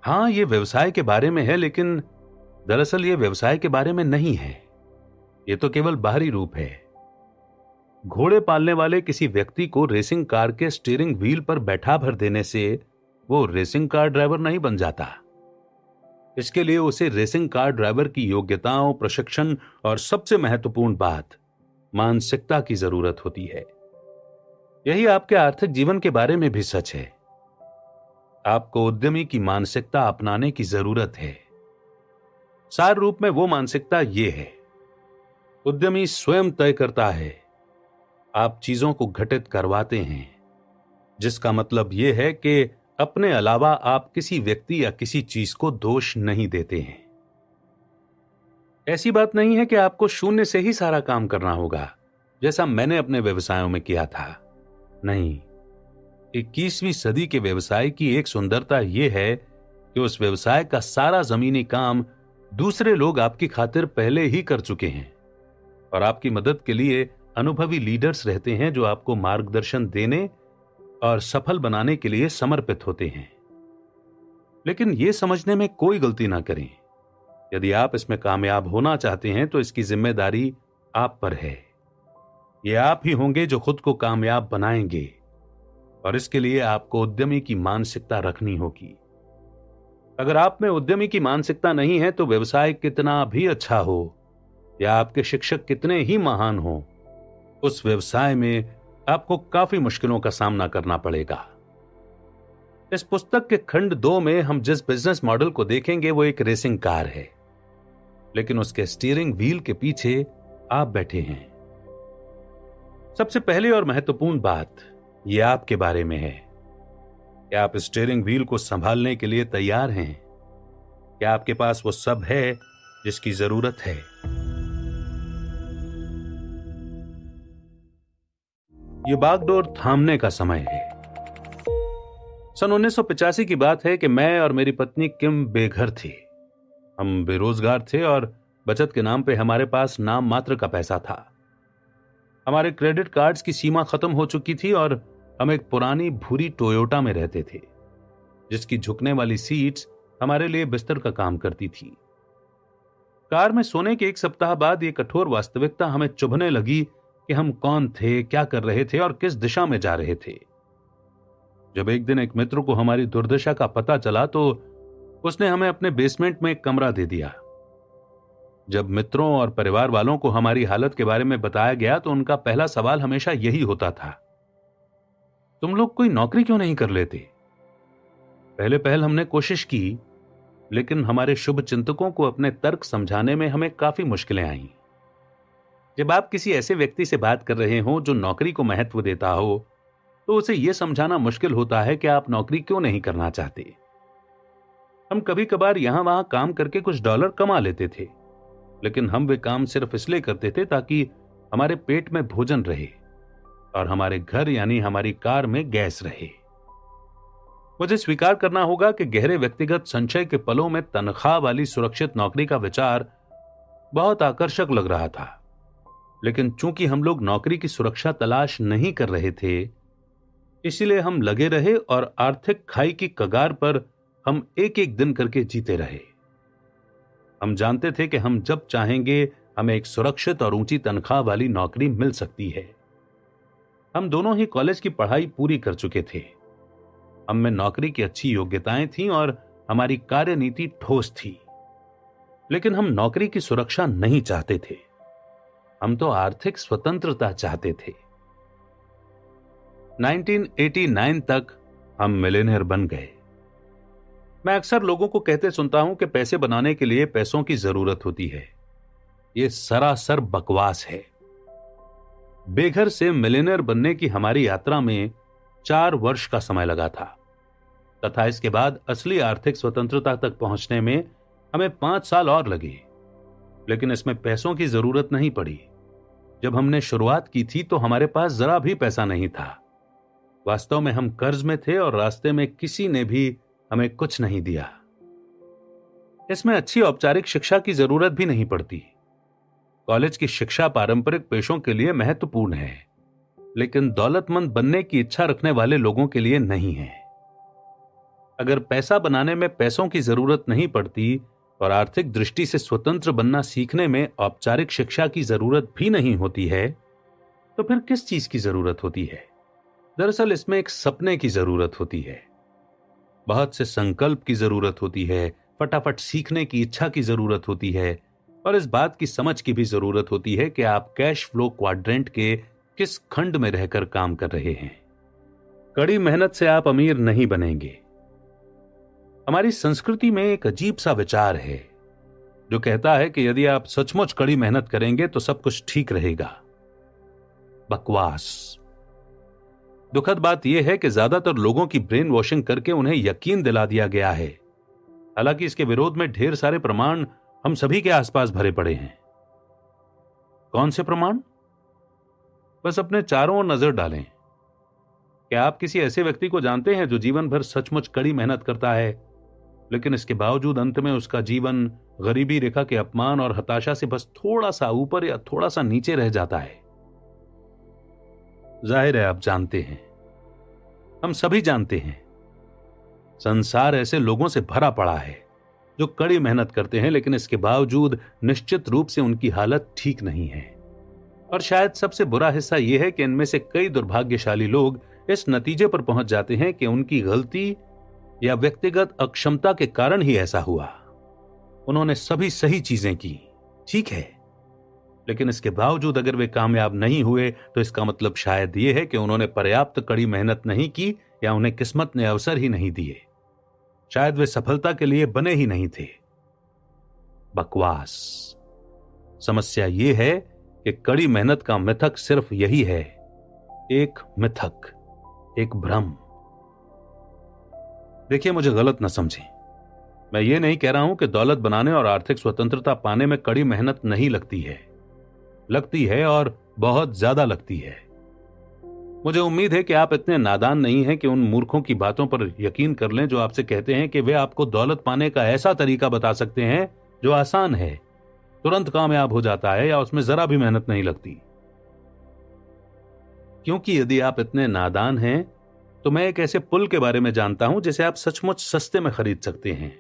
हां, ये व्यवसाय के बारे में है, लेकिन दरअसल ये व्यवसाय के बारे में नहीं है। ये तो केवल बाहरी रूप है। घोड़े पालने वाले किसी व्यक्ति को रेसिंग कार के स्टीयरिंग व्हील पर बैठा भर देने से वो रेसिंग कार ड्राइवर नहीं बन जाता। इसके लिए उसे रेसिंग कार ड्राइवर की योग्यताओं, प्रशिक्षण और सबसे महत्वपूर्ण बात, मानसिकता की जरूरत होती है। यही आपके आर्थिक जीवन के बारे में भी सच है। आपको उद्यमी की मानसिकता अपनाने की जरूरत है। सार रूप में वो मानसिकता ये है, उद्यमी स्वयं तय करता है, आप चीजों को घटित करवाते हैं, जिसका मतलब यह है कि अपने अलावा आप किसी व्यक्ति या किसी चीज को दोष नहीं देते हैं। ऐसी बात नहीं है कि आपको शून्य से ही सारा काम करना होगा, जैसा मैंने अपने व्यवसायों में किया था। नहीं, 21वीं सदी के व्यवसाय की एक सुंदरता यह है कि उस व्यवसाय का सारा जमीनी काम दूसरे लोग आपकी खातिर पहले ही कर चुके हैं और आपकी मदद के लिए अनुभवी लीडर्स रहते हैं जो आपको मार्गदर्शन देने और सफल बनाने के लिए समर्पित होते हैं। लेकिन यह समझने में कोई गलती ना करें, यदि आप इसमें कामयाब होना चाहते हैं तो इसकी जिम्मेदारी आप पर है। यह आप ही होंगे जो खुद को कामयाब बनाएंगे और इसके लिए आपको उद्यमी की मानसिकता रखनी होगी। अगर आप में उद्यमी की मानसिकता नहीं है तो व्यवसाय कितना भी अच्छा हो या आपके शिक्षक कितने ही महान हो, उस व्यवसाय में आपको काफी मुश्किलों का सामना करना पड़ेगा। इस पुस्तक के खंड 2 में हम जिस बिजनेस मॉडल को देखेंगे वो एक रेसिंग कार है, लेकिन उसके स्टीयरिंग व्हील के पीछे आप बैठे हैं। सबसे पहली और महत्वपूर्ण बात यह आपके बारे में है कि आप स्टीयरिंग व्हील को संभालने के लिए तैयार हैं। क्या आपके पास वो सब है जिसकी जरूरत है? यह बागडोर थामने का समय है। सन 1985 की बात है कि मैं और मेरी पत्नी किम बेघर थे। हम बेरोजगार थे और बचत के नाम पे हमारे पास नाम मात्र का पैसा था। हमारे क्रेडिट कार्ड्स की सीमा खत्म हो चुकी थी और हम एक पुरानी भूरी टोयोटा में रहते थे, जिसकी झुकने वाली सीट्स हमारे लिए बिस्तर का काम करती थी। कार में सोने के एक सप्ताह बाद यह कठोर वास्तविकता हमें चुभने लगी कि हम कौन थे, क्या कर रहे थे और किस दिशा में जा रहे थे। जब एक दिन एक मित्र को हमारी दुर्दशा का पता चला तो उसने हमें अपने बेसमेंट में एक कमरा दे दिया। जब मित्रों और परिवार वालों को हमारी हालत के बारे में बताया गया तो उनका पहला सवाल हमेशा यही होता था, तुम लोग कोई नौकरी क्यों नहीं कर लेते? पहले पहल हमने कोशिश की, लेकिन हमारे शुभ चिंतकों को अपने तर्क समझाने में हमें काफी मुश्किलें आईं। जब आप किसी ऐसे व्यक्ति से बात कर रहे हो जो नौकरी को महत्व देता हो, तो उसे यह समझाना मुश्किल होता है कि आप नौकरी क्यों नहीं करना चाहते। हम कभी कभार यहां वहां काम करके कुछ डॉलर कमा लेते थे, लेकिन हम वे काम सिर्फ इसलिए करते थे ताकि हमारे पेट में भोजन रहे और हमारे घर यानी हमारी कार में गैस रहे। मुझे स्वीकार करना होगा कि गहरे व्यक्तिगत संचय के पलों में तनख्वाह वाली सुरक्षित नौकरी का विचार बहुत आकर्षक लग रहा था, लेकिन चूंकि हम लोग नौकरी की सुरक्षा तलाश नहीं कर रहे थे, इसीलिए हम लगे रहे और आर्थिक खाई की कगार पर हम एक एक दिन करके जीते रहे। हम जानते थे कि हम जब चाहेंगे हमें एक सुरक्षित और ऊंची तनख्वाह वाली नौकरी मिल सकती है। हम दोनों ही कॉलेज की पढ़ाई पूरी कर चुके थे। हम में नौकरी की अच्छी योग्यताएं थीं और हमारी कार्यनीति ठोस थी, लेकिन हम नौकरी की सुरक्षा नहीं चाहते थे। हम तो आर्थिक स्वतंत्रता चाहते थे। 1989 तक हम मिलियनेयर बन गए। मैं अक्सर लोगों को कहते सुनता हूं कि पैसे बनाने के लिए पैसों की जरूरत होती है, ये सरासर बकवास है। बेघर से मिलियनर बनने की हमारी यात्रा में 4 वर्ष का समय लगा था तथा इसके बाद असली आर्थिक स्वतंत्रता तक पहुंचने में हमें 5 साल और लगे। लेकिन इसमें पैसों की जरूरत नहीं पड़ी। जब हमने शुरुआत की थी तो हमारे पास जरा भी पैसा नहीं था। वास्तव में हम कर्ज में थे और रास्ते में किसी ने भी हमें कुछ नहीं दिया। इसमें अच्छी औपचारिक शिक्षा की जरूरत भी नहीं पड़ती। कॉलेज की शिक्षा पारंपरिक पेशों के लिए महत्वपूर्ण है, लेकिन दौलतमंद बनने की इच्छा रखने वाले लोगों के लिए नहीं है। अगर पैसा बनाने में पैसों की जरूरत नहीं पड़ती और आर्थिक दृष्टि से स्वतंत्र बनना सीखने में औपचारिक शिक्षा की जरूरत भी नहीं होती है, तो फिर किस चीज की जरूरत होती है? दरअसल इसमें एक सपने की जरूरत होती है, बहुत से संकल्प की जरूरत होती है, फटाफट सीखने की इच्छा की जरूरत होती है और इस बात की समझ की भी जरूरत होती है कि आप कैश फ्लो क्वाड्रेंट के किस खंड में रहकर काम कर रहे हैं। कड़ी मेहनत से आप अमीर नहीं बनेंगे। हमारी संस्कृति में एक अजीब सा विचार है जो कहता है कि यदि आप सचमुच कड़ी मेहनत करेंगे तो सब कुछ ठीक रहेगा। बकवास। दुखद बात यह है कि ज्यादातर लोगों की ब्रेन वॉशिंग करके उन्हें यकीन दिला दिया गया है। हालांकि इसके विरोध में ढेर सारे प्रमाण हम सभी के आसपास भरे पड़े हैं। कौन से प्रमाण? बस अपने चारों ओर नजर डालें। क्या आप किसी ऐसे व्यक्ति को जानते हैं जो जीवन भर सचमुच कड़ी मेहनत करता है, लेकिन इसके बावजूद अंत में उसका जीवन गरीबी रेखा के अपमान और हताशा से बस थोड़ा सा ऊपर या थोड़ा सा नीचे रह जाता है? जाहिर है आप जानते हैं, हम सभी जानते हैं। संसार ऐसे लोगों से भरा पड़ा है जो कड़ी मेहनत करते हैं, लेकिन इसके बावजूद निश्चित रूप से उनकी हालत ठीक नहीं है। और शायद सबसे बुरा हिस्सा यह है कि इनमें से कई दुर्भाग्यशाली लोग इस नतीजे पर पहुंच जाते हैं कि उनकी गलती या व्यक्तिगत अक्षमता के कारण ही ऐसा हुआ। उन्होंने सभी सही चीजें की, ठीक है, लेकिन इसके बावजूद अगर वे कामयाब नहीं हुए तो इसका मतलब शायद यह है कि उन्होंने पर्याप्त कड़ी मेहनत नहीं की या उन्हें किस्मत ने अवसर ही नहीं दिए। शायद वे सफलता के लिए बने ही नहीं थे। बकवास। समस्या यह है कि कड़ी मेहनत का मिथक सिर्फ यही है, एक मिथक, एक भ्रम। देखिए, मुझे गलत न समझें। मैं ये नहीं कह रहा हूं कि दौलत बनाने और आर्थिक स्वतंत्रता पाने में कड़ी मेहनत नहीं लगती है। लगती है और बहुत ज्यादा लगती है। मुझे उम्मीद है कि आप इतने नादान नहीं हैं कि उन मूर्खों की बातों पर यकीन कर लें जो आपसे कहते हैं कि वे आपको दौलत पाने का ऐसा तरीका बता सकते हैं जो आसान है, तुरंत कामयाब हो जाता है या उसमें जरा भी मेहनत नहीं लगती। क्योंकि यदि आप इतने नादान हैं तो मैं एक ऐसे पुल के बारे में जानता हूं जिसे आप सचमुच सस्ते में खरीद सकते हैं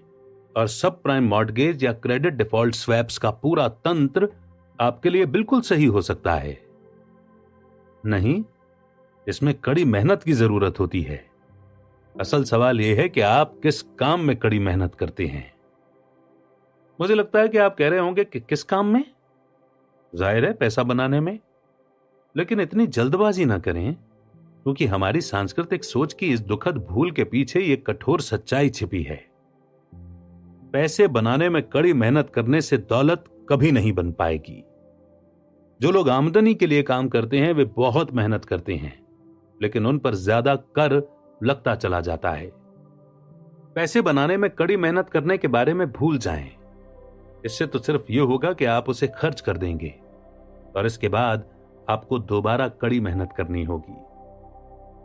और सब प्राइम मॉर्टगेज या क्रेडिट डिफॉल्ट स्वैप्स का पूरा तंत्र आपके लिए बिल्कुल सही हो सकता है। नहीं, इसमें कड़ी मेहनत की जरूरत होती है। असल सवाल यह है कि आप किस काम में कड़ी मेहनत करते हैं। मुझे लगता है कि आप कह रहे होंगे कि किस काम में? जाहिर है पैसा बनाने में। लेकिन इतनी जल्दबाजी ना करें, क्योंकि हमारी सांस्कृतिक सोच की इस दुखद भूल के पीछे ये कठोर सच्चाई छिपी है। पैसे बनाने में कड़ी मेहनत करने से दौलत कभी नहीं बन पाएगी। जो लोग आमदनी के लिए काम करते हैं वे बहुत मेहनत करते हैं, लेकिन उन पर ज्यादा कर लगता चला जाता है। पैसे बनाने में कड़ी मेहनत करने के बारे में भूल जाएं। इससे तो सिर्फ यह होगा कि आप उसे खर्च कर देंगे और इसके बाद आपको दोबारा कड़ी मेहनत करनी होगी।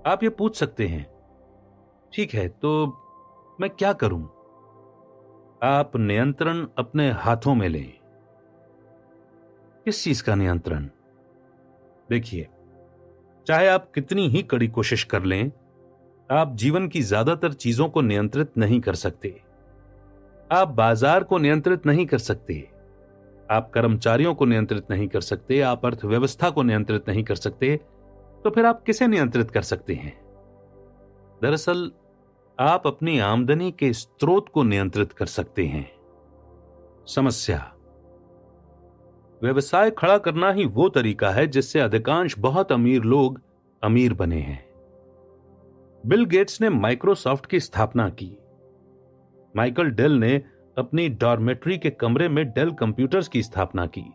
आप ये पूछ सकते हैं, ठीक है तो मैं क्या करूं? आप नियंत्रण अपने हाथों में लें। किस चीज का नियंत्रण? देखिए, चाहे आप कितनी ही कड़ी कोशिश कर लें, आप जीवन की ज्यादातर चीजों को नियंत्रित नहीं कर सकते। आप बाजार को नियंत्रित नहीं कर सकते, आप कर्मचारियों को नियंत्रित नहीं कर सकते, आप अर्थव्यवस्था को नियंत्रित नहीं कर सकते, तो फिर आप किसे नियंत्रित कर सकते हैं? दरअसल आप अपनी आमदनी के स्रोत को नियंत्रित कर सकते हैं। समस्या, व्यवसाय खड़ा करना ही वो तरीका है जिससे अधिकांश बहुत अमीर लोग अमीर बने हैं। बिल गेट्स ने माइक्रोसॉफ्ट की स्थापना की। माइकल डेल ने अपनी डॉर्मेट्री के कमरे में डेल कंप्यूटर्स की स्थापना की।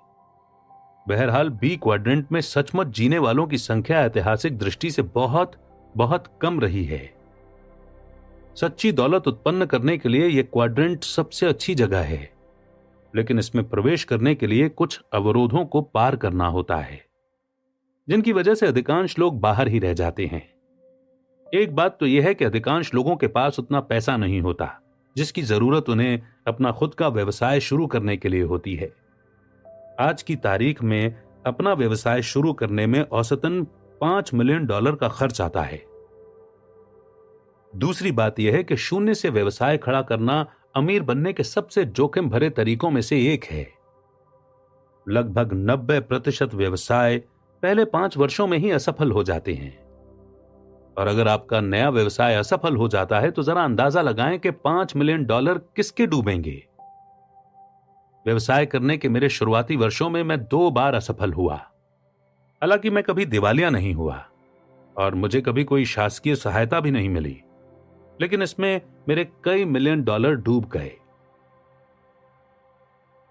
बहरहाल बी क्वाड्रेंट में सचमुच जीने वालों की संख्या ऐतिहासिक दृष्टि से बहुत बहुत कम रही है। सच्ची दौलत उत्पन्न करने के लिए यह क्वाड्रेंट सबसे अच्छी जगह है, लेकिन इसमें प्रवेश करने के लिए कुछ अवरोधों को पार करना होता है, जिनकी वजह से अधिकांश लोग बाहर ही रह जाते हैं। एक बात तो यह है कि अधिकांश लोगों के पास उतना पैसा नहीं होता जिसकी जरूरत उन्हें अपना खुद का व्यवसाय शुरू करने के लिए होती है। आज की तारीख में अपना व्यवसाय शुरू करने में औसतन $5 मिलियन का खर्च आता है। दूसरी बात यह है कि शून्य से व्यवसाय खड़ा करना अमीर बनने के सबसे जोखिम भरे तरीकों में से एक है। लगभग 90% व्यवसाय पहले 5 वर्षों में ही असफल हो जाते हैं। और अगर आपका नया व्यवसाय असफल हो जाता है तो जरा अंदाजा लगाएं कि $5 मिलियन किसके डूबेंगे। व्यवसाय करने के मेरे शुरुआती वर्षों में मैं 2 बार असफल हुआ। हालांकि मैं कभी दिवालिया नहीं हुआ और मुझे कभी कोई शासकीय सहायता भी नहीं मिली, लेकिन इसमें मेरे कई $मिलियन डूब गए।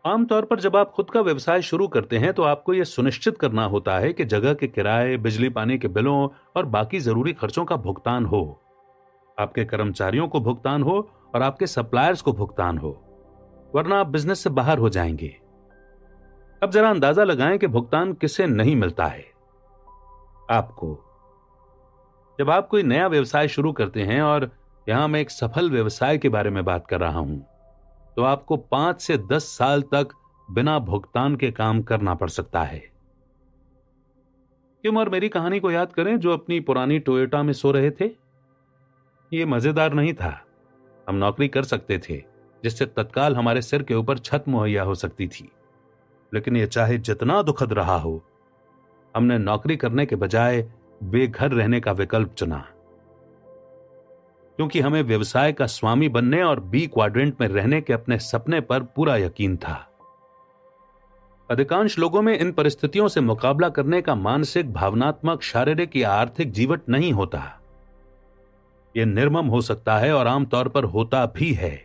आमतौर पर जब आप खुद का व्यवसाय शुरू करते हैं तो आपको यह सुनिश्चित करना होता है कि जगह के किराए, बिजली पानी के बिलों और बाकी जरूरी खर्चों का भुगतान हो, आपके कर्मचारियों को भुगतान हो और आपके सप्लायर्स को भुगतान हो, वरना आप बिजनेस से बाहर हो जाएंगे। अब जरा अंदाजा लगाएं कि भुगतान किसे नहीं मिलता है। आपको। जब आप कोई नया व्यवसाय शुरू करते हैं, और यहां मैं एक सफल व्यवसाय के बारे में बात कर रहा हूं, तो आपको 5 से 10 साल तक बिना भुगतान के काम करना पड़ सकता है। किम और मेरी कहानी को याद करें, जो अपनी पुरानी टोयोटा में सो रहे थे। यह मजेदार नहीं था। हम नौकरी कर सकते थे जिससे तत्काल हमारे सिर के ऊपर छत मुहैया हो सकती थी, लेकिन यह चाहे जितना दुखद रहा हो, हमने नौकरी करने के बजाय बेघर रहने का विकल्प चुना, क्योंकि हमें व्यवसाय का स्वामी बनने और बी क्वाड्रेंट में रहने के अपने सपने पर पूरा यकीन था। अधिकांश लोगों में इन परिस्थितियों से मुकाबला करने का मानसिक, भावनात्मक, शारीरिक या आर्थिक जीवट नहीं होता। यह निर्मम हो सकता है और आमतौर पर होता भी है।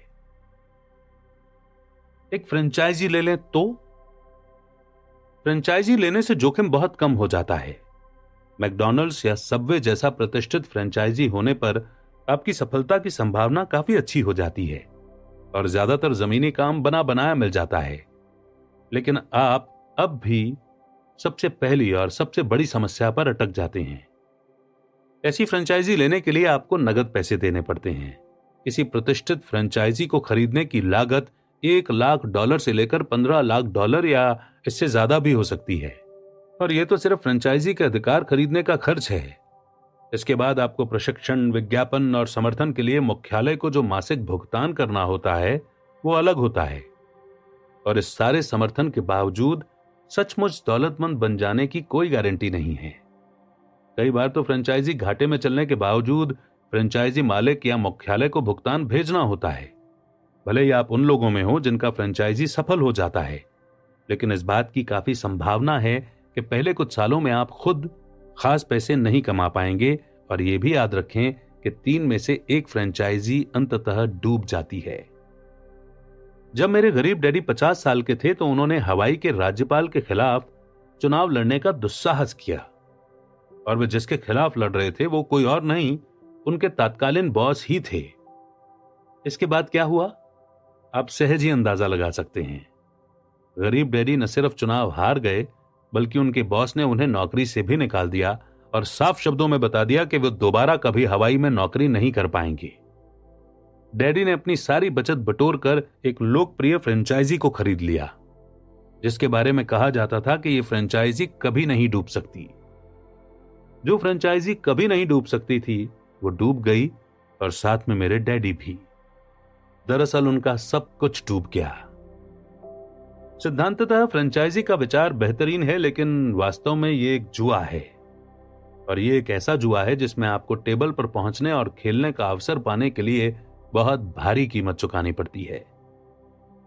एक फ्रेंचाइजी ले लें तो फ्रेंचाइजी लेने से जोखिम बहुत कम हो जाता है। मैकडॉनल्ड्स या सबवे जैसा प्रतिष्ठित फ्रेंचाइजी होने पर आपकी सफलता की संभावना काफी अच्छी हो जाती है और ज्यादातर जमीनी काम बना बनाया मिल जाता है। लेकिन आप अब भी सबसे पहली और सबसे बड़ी समस्या पर अटक जाते हैं। ऐसी फ्रेंचाइजी लेने के लिए आपको नगद पैसे देने पड़ते हैं। किसी प्रतिष्ठित फ्रेंचाइजी को खरीदने की लागत $1 लाख से लेकर $15 लाख या इससे ज्यादा भी हो सकती है, और यह तो सिर्फ फ्रेंचाइजी के अधिकार खरीदने का खर्च है। इसके बाद आपको प्रशिक्षण, विज्ञापन और समर्थन के लिए मुख्यालय को जो मासिक भुगतान करना होता है वो अलग होता है। और इस सारे समर्थन के बावजूद सचमुच दौलतमंद बन जाने की कोई गारंटी नहीं है। कई बार तो फ्रेंचाइजी घाटे में चलने के बावजूद फ्रेंचाइजी मालिक या मुख्यालय को भुगतान भेजना होता है, भले ही आप उन लोगों में हो जिनका फ्रेंचाइजी सफल हो जाता है। लेकिन इस बात की काफी संभावना है कि पहले कुछ सालों में आप खुद खास पैसे नहीं कमा पाएंगे, और यह भी याद रखें कि 3 में से 1 फ्रेंचाइजी अंततः डूब जाती है। जब मेरे गरीब डैडी 50 साल के थे तो उन्होंने हवाई के राज्यपाल के खिलाफ चुनाव लड़ने का दुस्साहस किया, और वे जिसके खिलाफ लड़ रहे थे वो कोई और नहीं, उनके तत्कालीन बॉस ही थे। इसके बाद क्या हुआ, आप सहज ही अंदाजा लगा सकते हैं। गरीब डैडी न सिर्फ चुनाव हार गए, बल्कि उनके बॉस ने उन्हें नौकरी से भी निकाल दिया और साफ शब्दों में बता दिया कि वो दोबारा कभी हवाई में नौकरी नहीं कर पाएंगे। डैडी ने अपनी सारी बचत बटोर कर एक लोकप्रिय फ्रेंचाइजी को खरीद लिया, जिसके बारे में कहा जाता था कि यह फ्रेंचाइजी कभी नहीं डूब सकती। जो फ्रेंचाइजी कभी नहीं डूब सकती थी वो डूब गई, और साथ में मेरे डैडी भी। दरअसल उनका सब कुछ डूब गया। सिद्धांततः फ्रेंचाइजी का विचार बेहतरीन है, लेकिन वास्तव में यह एक जुआ है, और यह एक ऐसा जुआ है जिसमें आपको टेबल पर पहुंचने और खेलने का अवसर पाने के लिए बहुत भारी कीमत चुकानी पड़ती है।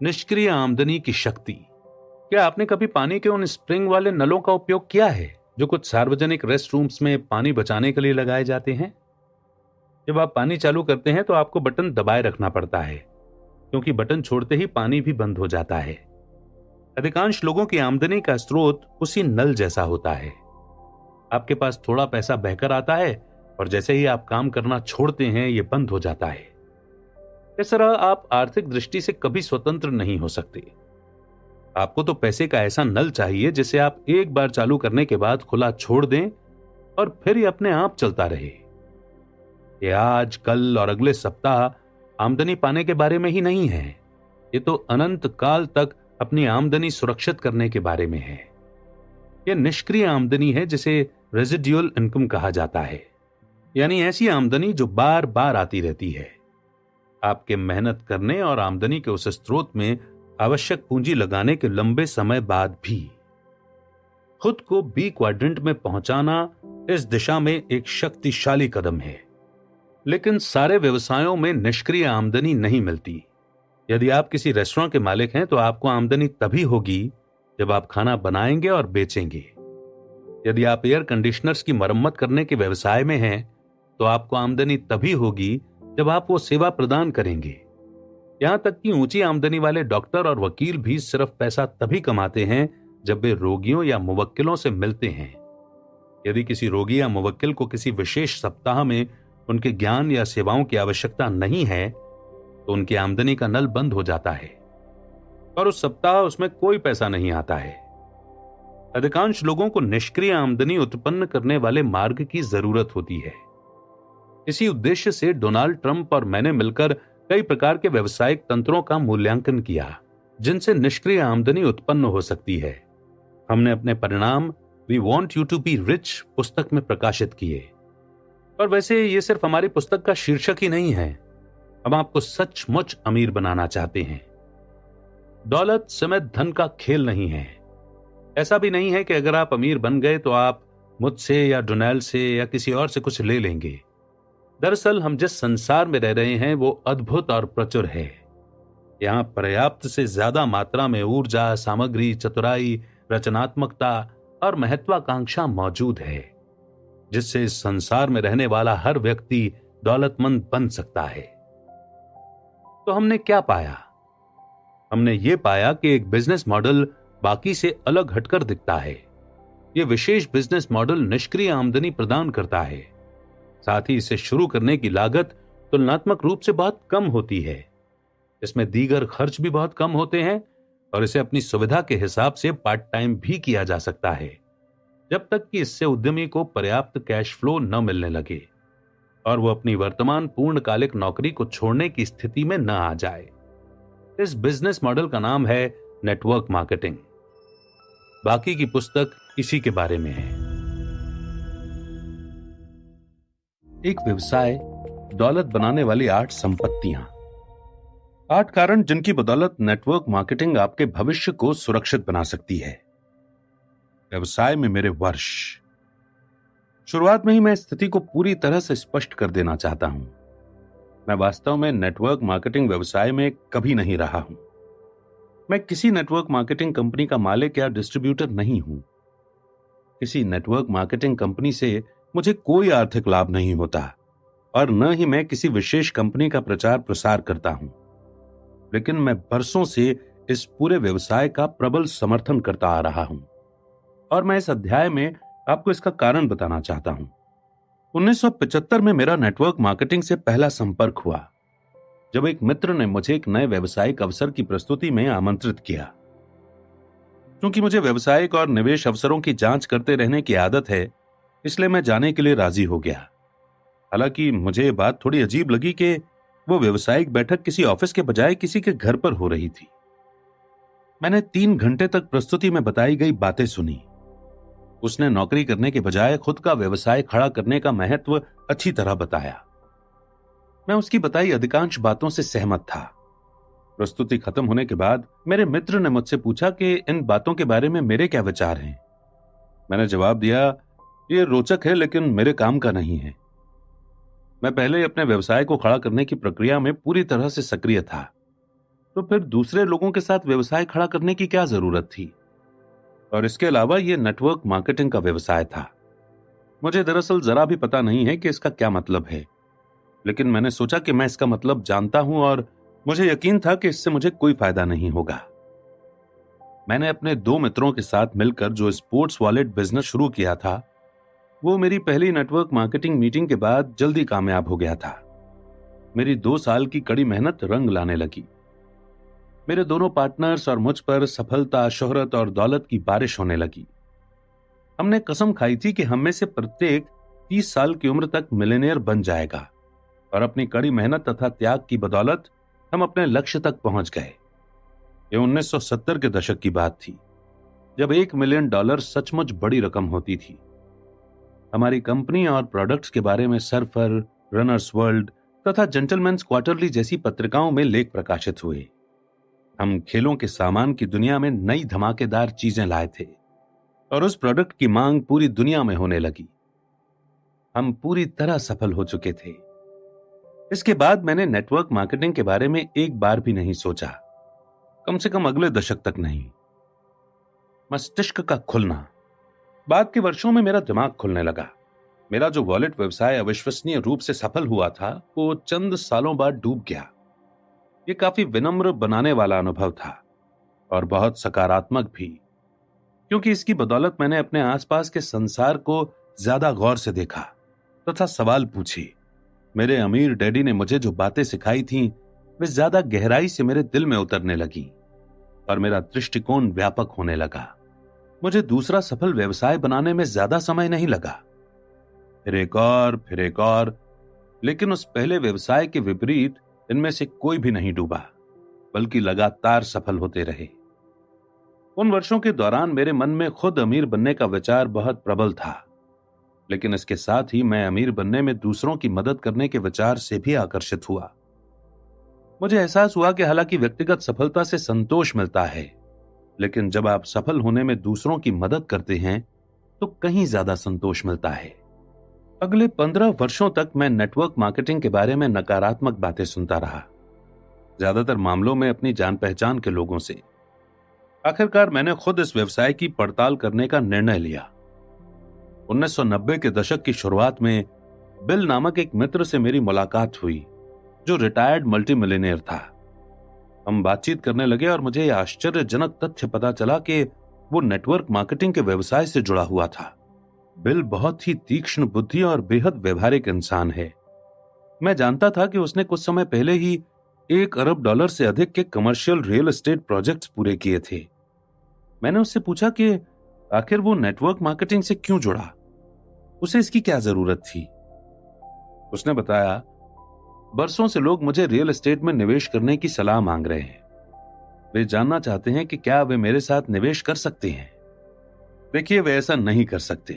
निष्क्रिय आमदनी की शक्ति। क्या आपने कभी पानी के उन स्प्रिंग वाले नलों का उपयोग किया है जो कुछ सार्वजनिक रेस्ट रूम्स में पानी बचाने के लिए लगाए जाते हैं? जब आप पानी चालू करते हैं तो आपको बटन दबाए रखना पड़ता है, क्योंकि बटन छोड़ते ही पानी भी बंद हो जाता है। अधिकांश लोगों की आमदनी का स्रोत उसी नल जैसा होता है। आपके पास थोड़ा पैसा बहकर आता है और जैसे ही आप काम करना छोड़ते हैं यह बंद हो जाता है। इस तरह आप आर्थिक दृष्टि से कभी स्वतंत्र नहीं हो सकते। आपको तो पैसे का ऐसा नल चाहिए जिसे आप एक बार चालू करने के बाद खुला छोड़ दें और फिर ये अपने आप चलता रहे। ये आज, कल और अगले सप्ताह आमदनी पाने के बारे में ही नहीं है। ये तो अनंत काल तक अपनी आमदनी सुरक्षित करने के बारे में है। यह निष्क्रिय आमदनी है जिसे रेजिडुअल इनकम कहा जाता है, यानी ऐसी आमदनी जो बार बार आती रहती है। आपके मेहनत करने और आमदनी के उस स्रोत में आवश्यक पूंजी लगाने के लंबे समय बाद भी। खुद को बी क्वाड्रेंट में पहुंचाना इस दिशा में एक शक्तिशाली कदम है। लेकिन सारे व्यवसायों में निष्क्रिय आमदनी नहीं मिलती। यदि आप किसी रेस्टोरेंट के मालिक हैं तो आपको आमदनी तभी होगी जब आप खाना बनाएंगे और बेचेंगे। यदि आप एयर कंडीशनर्स की मरम्मत करने के व्यवसाय में हैं तो आपको आमदनी तभी होगी जब आप वो सेवा प्रदान करेंगे। यहां तक कि ऊंची आमदनी वाले डॉक्टर और वकील भी सिर्फ पैसा तभी कमाते हैं जब वे रोगियों या मुवक्किलों से मिलते हैं। यदि किसी रोगी या मुवक्किल को किसी विशेष सप्ताह में उनके ज्ञान या सेवाओं की आवश्यकता नहीं है तो उनकी आमदनी का नल बंद हो जाता है और उस सप्ताह उसमें कोई पैसा नहीं आता है। अधिकांश लोगों को निष्क्रिय आमदनी उत्पन्न करने वाले मार्ग की जरूरत होती है। इसी उद्देश्य से डोनाल्ड ट्रंप और मैंने मिलकर कई प्रकार के व्यवसायिक तंत्रों का मूल्यांकन किया जिनसे निष्क्रिय आमदनी उत्पन्न हो सकती है। हमने अपने परिणाम we want you to be rich पुस्तक में प्रकाशित किए। और वैसे ये सिर्फ हमारी पुस्तक का शीर्षक ही नहीं है, हम आपको सचमुच अमीर बनाना चाहते हैं। दौलत समेत धन का खेल नहीं है। ऐसा भी नहीं है कि अगर आप अमीर बन गए तो आप मुझसे या डोनाल्ड से या किसी और से कुछ ले लेंगे। दरअसल हम जिस संसार में रह रहे हैं वो अद्भुत और प्रचुर है। यहां पर्याप्त से ज्यादा मात्रा में ऊर्जा, सामग्री, चतुराई, रचनात्मकता और महत्वाकांक्षा मौजूद है जिससे इस संसार में रहने वाला हर व्यक्ति दौलतमंद बन सकता है। तो हमने क्या पाया? हमने ये पाया कि एक बिजनेस मॉडल बाकी से अलग हटकर दिखता है। यह विशेष बिजनेस मॉडल निष्क्रिय आमदनी प्रदान करता है। साथ ही इसे शुरू करने की लागत तुलनात्मक रूप से बहुत कम होती है। इसमें दीगर खर्च भी बहुत कम होते हैं और इसे अपनी सुविधा के हिसाब से पार्ट टाइम भी किया जा सकता है, जब तक कि इससे उद्यमी को पर्याप्त कैश फ्लो न मिलने लगे और वो अपनी वर्तमान पूर्णकालिक नौकरी को छोड़ने की स्थिति में न आ जाए। इस बिजनेस मॉडल का नाम है नेटवर्क मार्केटिंग। बाकी की पुस्तक इसी के बारे में है। एक व्यवसाय, दौलत बनाने वाली 8 संपत्तियां। 8 कारण जिनकी बदौलत नेटवर्क मार्केटिंग आपके भविष्य को सुरक्षित बना सकती है। व्यवसाय में मेरे वर्ष। शुरुआत में ही मैं स्थिति को पूरी तरह से स्पष्ट कर देना चाहता हूं। मैं वास्तव में नेटवर्क मार्केटिंग व्यवसाय में कभी नहीं रहा हूं। मैं किसी नेटवर्क मार्केटिंग कंपनी का मालिक या डिस्ट्रीब्यूटर नहीं हूं। किसी नेटवर्क मार्केटिंग कंपनी से मुझे कोई आर्थिक लाभ नहीं होता और न ही मैं किसी विशेष कंपनी का प्रचार प्रसार करता हूं। लेकिन मैं बरसों से इस पूरे व्यवसाय का प्रबल समर्थन करता आ रहा हूं और मैं इस अध्याय में आपको इसका कारण बताना चाहता हूं। 1975 में मेरा नेटवर्क मार्केटिंग से पहला संपर्क हुआ जब एक मित्र ने मुझे एक नए व्यावसायिक अवसर की प्रस्तुति में आमंत्रित किया। क्योंकि मुझे व्यावसायिक और निवेश अवसरों की जांच करते रहने की आदत है, इसलिए मैं जाने के लिए राजी हो गया। हालांकि मुझे ये बात थोड़ी अजीब लगी कि वो व्यावसायिक बैठक किसी ऑफिस के बजाय किसी के घर पर हो रही थी। मैंने 3 घंटे तक प्रस्तुति में बताई गई बातें सुनी। उसने नौकरी करने के बजाय खुद का व्यवसाय खड़ा करने का महत्व अच्छी तरह बताया। मैं उसकी बताई अधिकांश बातों से सहमत था। प्रस्तुति खत्म होने के बाद मेरे मित्र ने मुझसे पूछा कि इन बातों के बारे में मेरे क्या विचार हैं। मैंने जवाब दिया, ये रोचक है लेकिन मेरे काम का नहीं है। मैं पहले ही अपने व्यवसाय को खड़ा करने की प्रक्रिया में पूरी तरह से सक्रिय था, तो फिर दूसरे लोगों के साथ व्यवसाय खड़ा करने की क्या जरूरत थी। और इसके अलावा यह नेटवर्क मार्केटिंग का व्यवसाय था। मुझे दरअसल जरा भी पता नहीं है कि इसका क्या मतलब है, लेकिन मैंने सोचा कि मैं इसका मतलब जानता हूं और मुझे यकीन था कि इससे मुझे कोई फायदा नहीं होगा। मैंने अपने दो मित्रों के साथ मिलकर जो स्पोर्ट्स वॉलेट बिजनेस शुरू किया था, वो मेरी पहली नेटवर्क मार्केटिंग मीटिंग के बाद जल्दी कामयाब हो गया था। मेरी 2 साल की कड़ी मेहनत रंग लाने लगी। मेरे दोनों पार्टनर्स और मुझ पर सफलता, शोहरत और दौलत की बारिश होने लगी। हमने कसम खाई थी कि हम में से प्रत्येक 30 साल की उम्र तक मिलियनेयर बन जाएगा, और अपनी कड़ी मेहनत तथा त्याग की बदौलत हम अपने लक्ष्य तक पहुंच गए। ये 1970 के दशक की बात थी, जब $1 मिलियन सचमुच बड़ी रकम होती थी। हमारी कंपनी और प्रोडक्ट्स के बारे में सर्फर, रनर्स वर्ल्ड तथा जेंटलमैन्स क्वार्टरली जैसी पत्रिकाओं में लेख प्रकाशित हुए। हम खेलों के सामान की दुनिया में नई धमाकेदार चीजें लाए थे और उस प्रोडक्ट की मांग पूरी दुनिया में होने लगी। हम पूरी तरह सफल हो चुके थे। इसके बाद मैंने नेटवर्क मार्केटिंग के बारे में एक बार भी नहीं सोचा, कम से कम अगले दशक तक नहीं। मस्तिष्क का खुलना। बाद के वर्षों में मेरा दिमाग खुलने लगा। मेरा जो वॉलेट व्यवसाय अविश्वसनीय रूप से सफल हुआ था, वो चंद सालों बाद डूब गया। ये काफी विनम्र बनाने वाला अनुभव था और बहुत सकारात्मक भी, क्योंकि इसकी बदौलत मैंने अपने आसपास के संसार को ज्यादा गौर से देखा तथा सवाल पूछे। मेरे अमीर डैडी ने मुझे जो बातें सिखाई थीं, वे ज्यादा गहराई से मेरे दिल में उतरने लगी और मेरा दृष्टिकोण व्यापक होने लगा। मुझे दूसरा सफल व्यवसाय बनाने में ज्यादा समय नहीं लगा। फिर एक और, लेकिन उस पहले व्यवसाय के विपरीत इनमें से कोई भी नहीं डूबा, बल्कि लगातार सफल होते रहे। उन वर्षों के दौरान मेरे मन में खुद अमीर बनने का विचार बहुत प्रबल था, लेकिन इसके साथ ही मैं अमीर बनने में दूसरों की मदद करने के विचार से भी आकर्षित हुआ। मुझे एहसास हुआ कि हालांकि व्यक्तिगत सफलता से संतोष मिलता है, लेकिन जब आप सफल होने में दूसरों की मदद करते हैं तो कहीं ज्यादा संतोष मिलता है। अगले 15 वर्षों तक मैं नेटवर्क मार्केटिंग के बारे में नकारात्मक बातें सुनता रहा, ज्यादातर मामलों में अपनी जान पहचान के लोगों से। आखिरकार मैंने खुद इस व्यवसाय की पड़ताल करने का निर्णय लिया। 1990 के दशक की शुरुआत में बिल नामक एक मित्र से मेरी मुलाकात हुई, जो रिटायर्ड मल्टी मिलियनेयर था। हम बातचीत करने लगे और मुझे यह आश्चर्यजनक तथ्य पता चला कि वो नेटवर्क मार्केटिंग के व्यवसाय से जुड़ा हुआ था। बिल बहुत ही तीक्ष्ण बुद्धि और बेहद व्यवहारिक इंसान है। मैं जानता था कि उसने कुछ समय पहले ही $1 अरब से अधिक के कमर्शियल रियल एस्टेट प्रोजेक्ट्स पूरे किए थे। मैंने उससे पूछा कि आखिर वो नेटवर्क मार्केटिंग से क्यों जुड़ा, उसे इसकी क्या जरूरत थी। उसने बताया, बरसों से लोग मुझे रियल एस्टेट में निवेश करने की सलाह मांग रहे हैं। वे जानना चाहते हैं कि क्या वे मेरे साथ निवेश कर सकते हैं। देखिए, वे ऐसा नहीं कर सकते,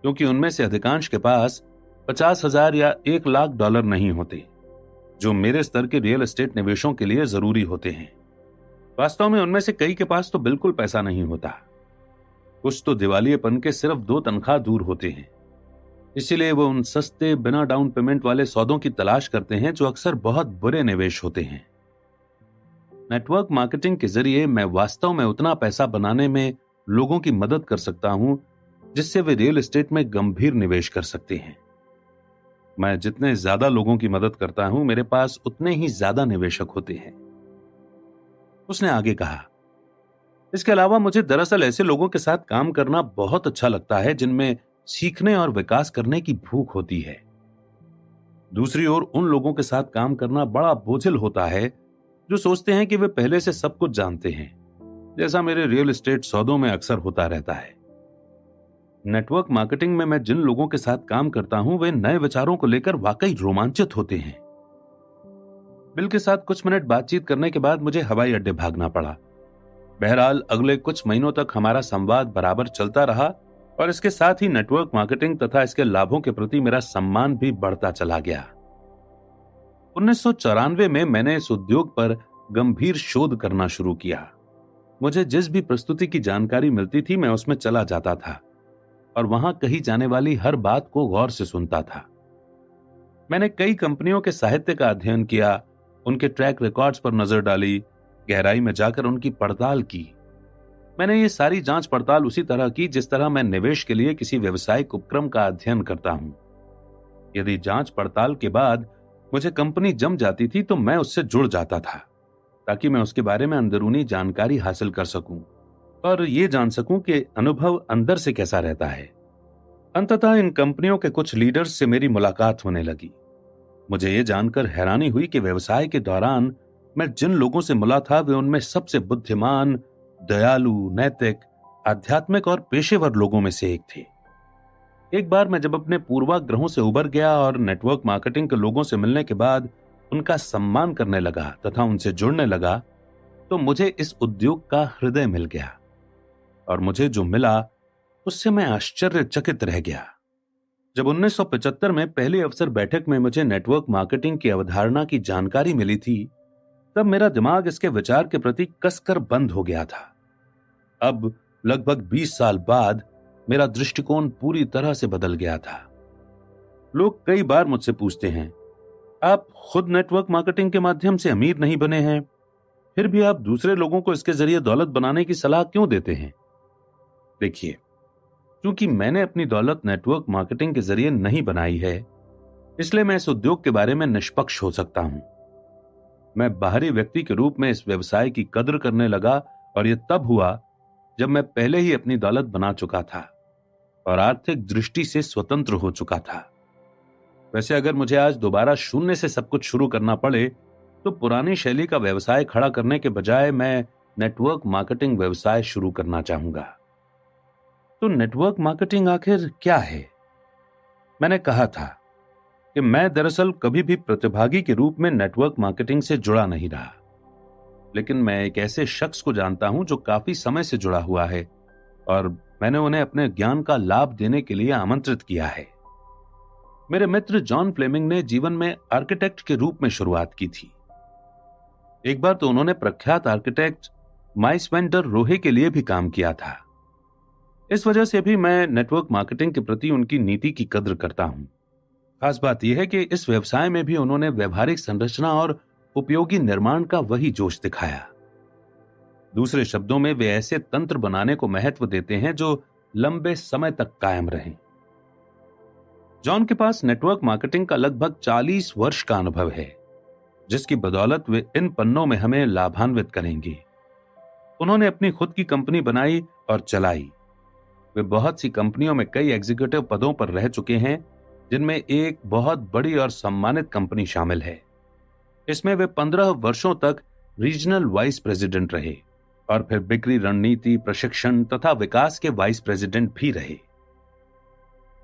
क्योंकि उनमें से अधिकांश के पास 50,000 या $1,00,000 नहीं होते, जो मेरे स्तर के रियल एस्टेट निवेशों के लिए जरूरी होते हैं। वास्तव में उनमें से कई के पास तो बिल्कुल पैसा नहीं होता। कुछ तो दिवालियेपन के सिर्फ 2 तनख्वाह दूर होते हैं। इसीलिए वो उन सस्ते बिना डाउन पेमेंट वाले सौदों की तलाश करते हैं, जो अक्सर बहुत बुरे निवेश होते हैं। नेटवर्क मार्केटिंग के जरिए मैं वास्तव में उतना पैसा बनाने में लोगों की मदद कर सकता हूं, जिससे वे रियल एस्टेट में गंभीर निवेश कर सकते हैं। मैं जितने ज्यादा लोगों की मदद करता हूं, मेरे पास उतने ही ज्यादा निवेशक होते हैं। उसने आगे कहा, इसके अलावा मुझे दरअसल ऐसे लोगों के साथ काम करना बहुत अच्छा लगता है, जिनमें सीखने और विकास करने की भूख होती है। दूसरी ओर उन लोगों के साथ काम करना बड़ा बोझिल होता है, जो सोचते हैं कि वे पहले से सब कुछ जानते हैं, जैसा मेरे रियल एस्टेट सौदों में अक्सर होता रहता है। नेटवर्क मार्केटिंग में मैं जिन लोगों के साथ काम करता हूं, वे नए विचारों को लेकर वाकई रोमांचित होते हैं। बिल के साथ कुछ मिनट बातचीत करने के बाद मुझे हवाई अड्डे भागना पड़ा। बहरहाल अगले कुछ महीनों तक हमारा संवाद बराबर चलता रहा और इसके साथ ही नेटवर्क मार्केटिंग तथा इसके लाभों के प्रति मेरा सम्मान भी बढ़ता चला गया। 1994 में मैंने इस उद्योग पर गंभीर शोध करना शुरू किया। मुझे जिस भी प्रस्तुति की जानकारी मिलती थी, मैं उसमें चला जाता था और वहां कही जाने वाली हर बात को गौर से सुनता था। मैंने कई कंपनियों के साहित्य का अध्ययन किया, उनके ट्रैक रिकॉर्ड्स पर नजर डाली, गहराई में जाकर उनकी पड़ताल की। मैंने ये सारी जांच पड़ताल उसी तरह की जिस तरह मैं निवेश के लिए किसी व्यवसायिक उपक्रम का अध्ययन करता हूं। यदि जांच पड़ताल के बाद मुझे कंपनी जम जाती थी, तो मैं उससे जुड़ जाता था। ताकि मैं उसके बारे में अंदरूनी जानकारी हासिल कर सकूं और ये जान सकूं कि अनुभव अंदर से कैसा रहता है। अंततः इन कंपनियों के कुछ लीडर्स से मेरी मुलाकात होने लगी। मुझे ये जानकर हैरानी हुई कि व्यवसाय के दौरान मैं जिन लोगों से मिला था वे उनमें सबसे बुद्धिमान, दयालु, नैतिक, आध्यात्मिक और पेशेवर लोगों में से एक थे। एक बार मैं जब अपने पूर्वाग्रहों से उबर गया और नेटवर्क मार्केटिंग के लोगों से मिलने के बाद उनका सम्मान करने लगा तथा उनसे जुड़ने लगा, तो मुझे इस उद्योग का हृदय मिल गया और मुझे जो मिला उससे मैं आश्चर्यचकित रह गया। जब 1975 में पहली अवसर बैठक में मुझे नेटवर्क मार्केटिंग की अवधारणा की जानकारी मिली थी, तब मेरा दिमाग इसके विचार के प्रति कसकर बंद हो गया था। अब लगभग 20 साल बाद मेरा दृष्टिकोण पूरी तरह से बदल गया था। लोग कई बार मुझसे पूछते हैं, आप खुद नेटवर्क मार्केटिंग के माध्यम से अमीर नहीं बने हैं, फिर भी आप दूसरे लोगों को इसके जरिए दौलत बनाने की सलाह क्यों देते हैं? देखिए, क्योंकि मैंने अपनी दौलत नेटवर्क मार्केटिंग के जरिए नहीं बनाई है, इसलिए मैं इस उद्योग के बारे में निष्पक्ष हो सकता हूं। मैं बाहरी व्यक्ति के रूप में इस व्यवसाय की कद्र करने लगा और यह तब हुआ जब मैं पहले ही अपनी दौलत बना चुका था और आर्थिक दृष्टि से स्वतंत्र हो चुका था। वैसे अगर मुझे आज दोबारा शून्य से सब कुछ शुरू करना पड़े तो पुरानी शैली का व्यवसाय खड़ा करने के बजाय मैं नेटवर्क मार्केटिंग व्यवसाय शुरू करना चाहूंगा। तो नेटवर्क मार्केटिंग आखिर क्या है? मैंने कहा था कि मैं दरअसल कभी भी प्रतिभागी के रूप में नेटवर्क मार्केटिंग से जुड़ा नहीं रहा, लेकिन मैं एक ऐसे शख्स को जानता हूं जो काफी समय से जुड़ा हुआ है और मैंने उन्हें अपने ज्ञान का लाभ देने के लिए आमंत्रित किया है। मेरे मित्र जॉन फ्लेमिंग ने जीवन में आर्किटेक्ट के रूप में शुरुआत की थी। एक बार तो उन्होंने प्रख्यात आर्किटेक्ट माइस वेंडर रोहे के लिए भी काम किया था। इस वजह से भी मैं नेटवर्क मार्केटिंग के प्रति उनकी नीति की कद्र करता हूं। खास बात यह है कि इस व्यवसाय में भी उन्होंने व्यवहारिक संरचना और उपयोगी निर्माण का वही जोश दिखाया। दूसरे शब्दों में वे ऐसे तंत्र बनाने को महत्व देते हैं जो लंबे समय तक कायम रहें। जॉन के पास नेटवर्क मार्केटिंग का लगभग 40 वर्ष का अनुभव है, जिसकी बदौलत वे इन पन्नों में हमें लाभान्वित करेंगे। उन्होंने अपनी खुद की कंपनी बनाई और चलाई। वे बहुत सी कंपनियों में कई एग्जीक्यूटिव पदों पर रह चुके हैं, जिनमें एक बहुत बड़ी और सम्मानित कंपनी शामिल है। इसमें वे 15 वर्षों तक रीजनल वाइस प्रेसिडेंट रहे और फिर बिक्री रणनीति, प्रशिक्षण तथा विकास के वाइस प्रेसिडेंट भी रहे।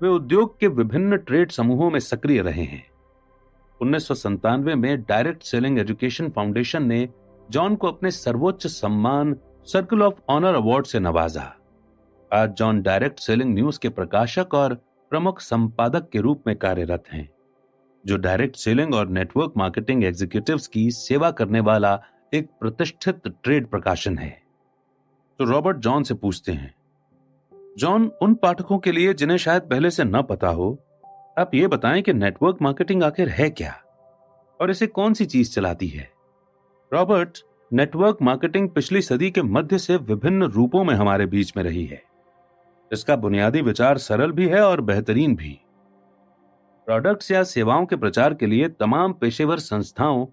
वे उद्योग के विभिन्न ट्रेड समूहों में सक्रिय रहे हैं। 1997 में डायरेक्ट सेलिंग एजुकेशन फाउंडेशन ने जॉन को अपने सर्वोच्च सम्मान सर्कल ऑफ ऑनर अवार्ड से नवाजा। आज जॉन डायरेक्ट सेलिंग न्यूज के प्रकाशक और प्रमुख संपादक के रूप में कार्यरत हैं, जो डायरेक्ट सेलिंग और नेटवर्क मार्केटिंग एग्जीक्यूटिव्स की सेवा करने वाला एक प्रतिष्ठित ट्रेड प्रकाशन है। तो रॉबर्ट जॉन से पूछते हैं, जॉन, उन पाठकों के लिए जिन्हें शायद पहले से न पता हो, आप ये बताएं कि नेटवर्क मार्केटिंग आखिर है क्या और इसे कौन सी चीज चलाती है? रॉबर्ट, नेटवर्क मार्केटिंग पिछली सदी के मध्य से विभिन्न रूपों में हमारे बीच में रही है। इसका बुनियादी विचार सरल भी है और बेहतरीन भी। प्रोडक्ट्स या सेवाओं के प्रचार के लिए तमाम पेशेवर संस्थाओं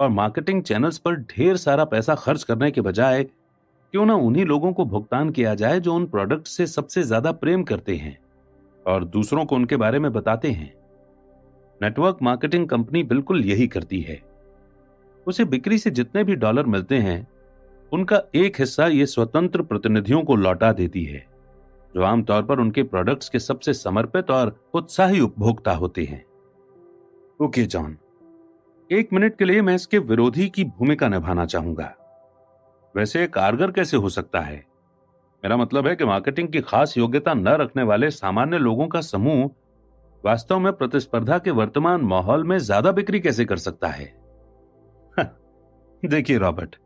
और मार्केटिंग चैनल्स पर ढेर सारा पैसा खर्च करने के बजाय क्यों ना उन्हीं लोगों को भुगतान किया जाए जो उन प्रोडक्ट से सबसे ज्यादा प्रेम करते हैं और दूसरों को उनके बारे में बताते हैं। नेटवर्क मार्केटिंग कंपनी बिल्कुल यही करती है। उसे बिक्री से जितने भी डॉलर मिलते हैं, उनका एक हिस्सा ये स्वतंत्र प्रतिनिधियों को लौटा देती है, जो आमतौर पर उनके प्रोडक्ट्स के सबसे समर्पित और उत्साही उपभोक्ता होते हैं। ओके जॉन, 1 मिनट के लिए मैं इसके विरोधी की भूमिका निभाना चाहूंगा। वैसे कारगर कैसे हो सकता है? मेरा मतलब है कि मार्केटिंग की खास योग्यता न रखने वाले सामान्य लोगों का समूह वास्तव में प्रतिस्पर्धा के वर्तमान माहौल में ज्यादा बिक्री कैसे कर सकता है? देखिए रॉबर्ट,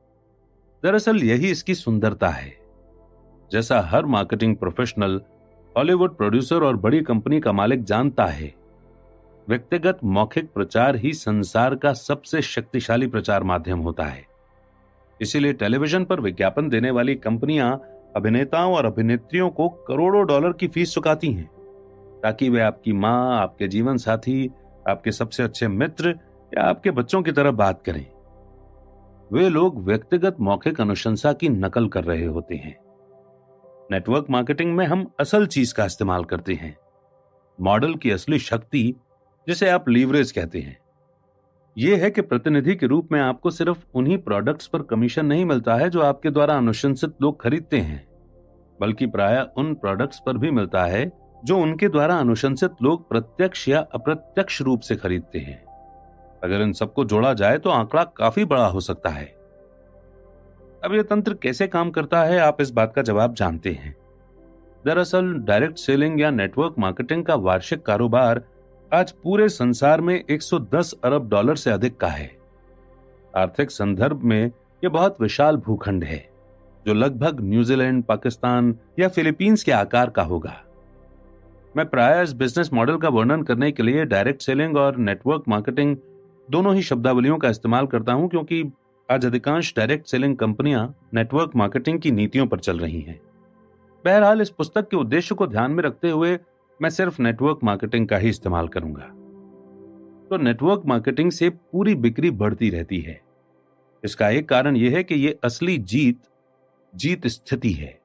दरअसल यही इसकी सुंदरता है। जैसा हर मार्केटिंग प्रोफेशनल, हॉलीवुड प्रोड्यूसर और बड़ी कंपनी का मालिक जानता है, व्यक्तिगत मौखिक प्रचार ही संसार का सबसे शक्तिशाली प्रचार माध्यम होता है। इसीलिए टेलीविजन पर विज्ञापन देने वाली कंपनियां अभिनेताओं और अभिनेत्रियों को करोड़ों डॉलर की फीस चुकाती हैं, ताकि वे आपकी मां, आपके जीवन साथी, आपके सबसे अच्छे मित्र या आपके बच्चों की तरह बात करें। वे लोग व्यक्तिगत मौखिक अनुशंसा की नकल कर रहे होते हैं। नेटवर्क मार्केटिंग में हम असल चीज का इस्तेमाल करते हैं, मॉडल की असली शक्ति, जिसे आप लीवरेज कहते हैं। यह है कि प्रतिनिधि के रूप में आपको सिर्फ उन्हीं प्रोडक्ट्स पर कमीशन नहीं मिलता है जो आपके द्वारा अनुशंसित लोग खरीदते हैं, बल्कि प्रायः उन प्रोडक्ट्स पर भी मिलता है जो उनके द्वारा अनुशंसित लोग प्रत्यक्ष या अप्रत्यक्ष रूप से खरीदते हैं। अगर इन सबको जोड़ा जाए तो आंकड़ा काफी बड़ा हो सकता है। अब यह तंत्र कैसे काम करता है, आप इस बात का जवाब जानते हैं। दरअसल डायरेक्ट सेलिंग या नेटवर्क मार्केटिंग का वार्षिक कारोबार आज पूरे संसार में 110 अरब डॉलर से अधिक का है। आर्थिक संदर्भ में यह बहुत विशाल भूखंड है, जो लगभग न्यूजीलैंड, पाकिस्तान या फिलीपींस के आकार का होगा। मैं प्रायः इस बिजनेस मॉडल का वर्णन करने के लिए डायरेक्ट सेलिंग और नेटवर्क मार्केटिंग दोनों ही शब्दावलियों का इस्तेमाल करता हूं, क्योंकि आज अधिकांश डायरेक्ट सेलिंग कंपनियां नेटवर्क मार्केटिंग की नीतियों पर चल रही हैं। बहरहाल इस पुस्तक के उद्देश्य को ध्यान में रखते हुए मैं सिर्फ नेटवर्क मार्केटिंग का ही इस्तेमाल करूंगा। तो नेटवर्क मार्केटिंग से पूरी बिक्री बढ़ती रहती है। इसका एक कारण यह है कि यह असली जीत स्थिति है।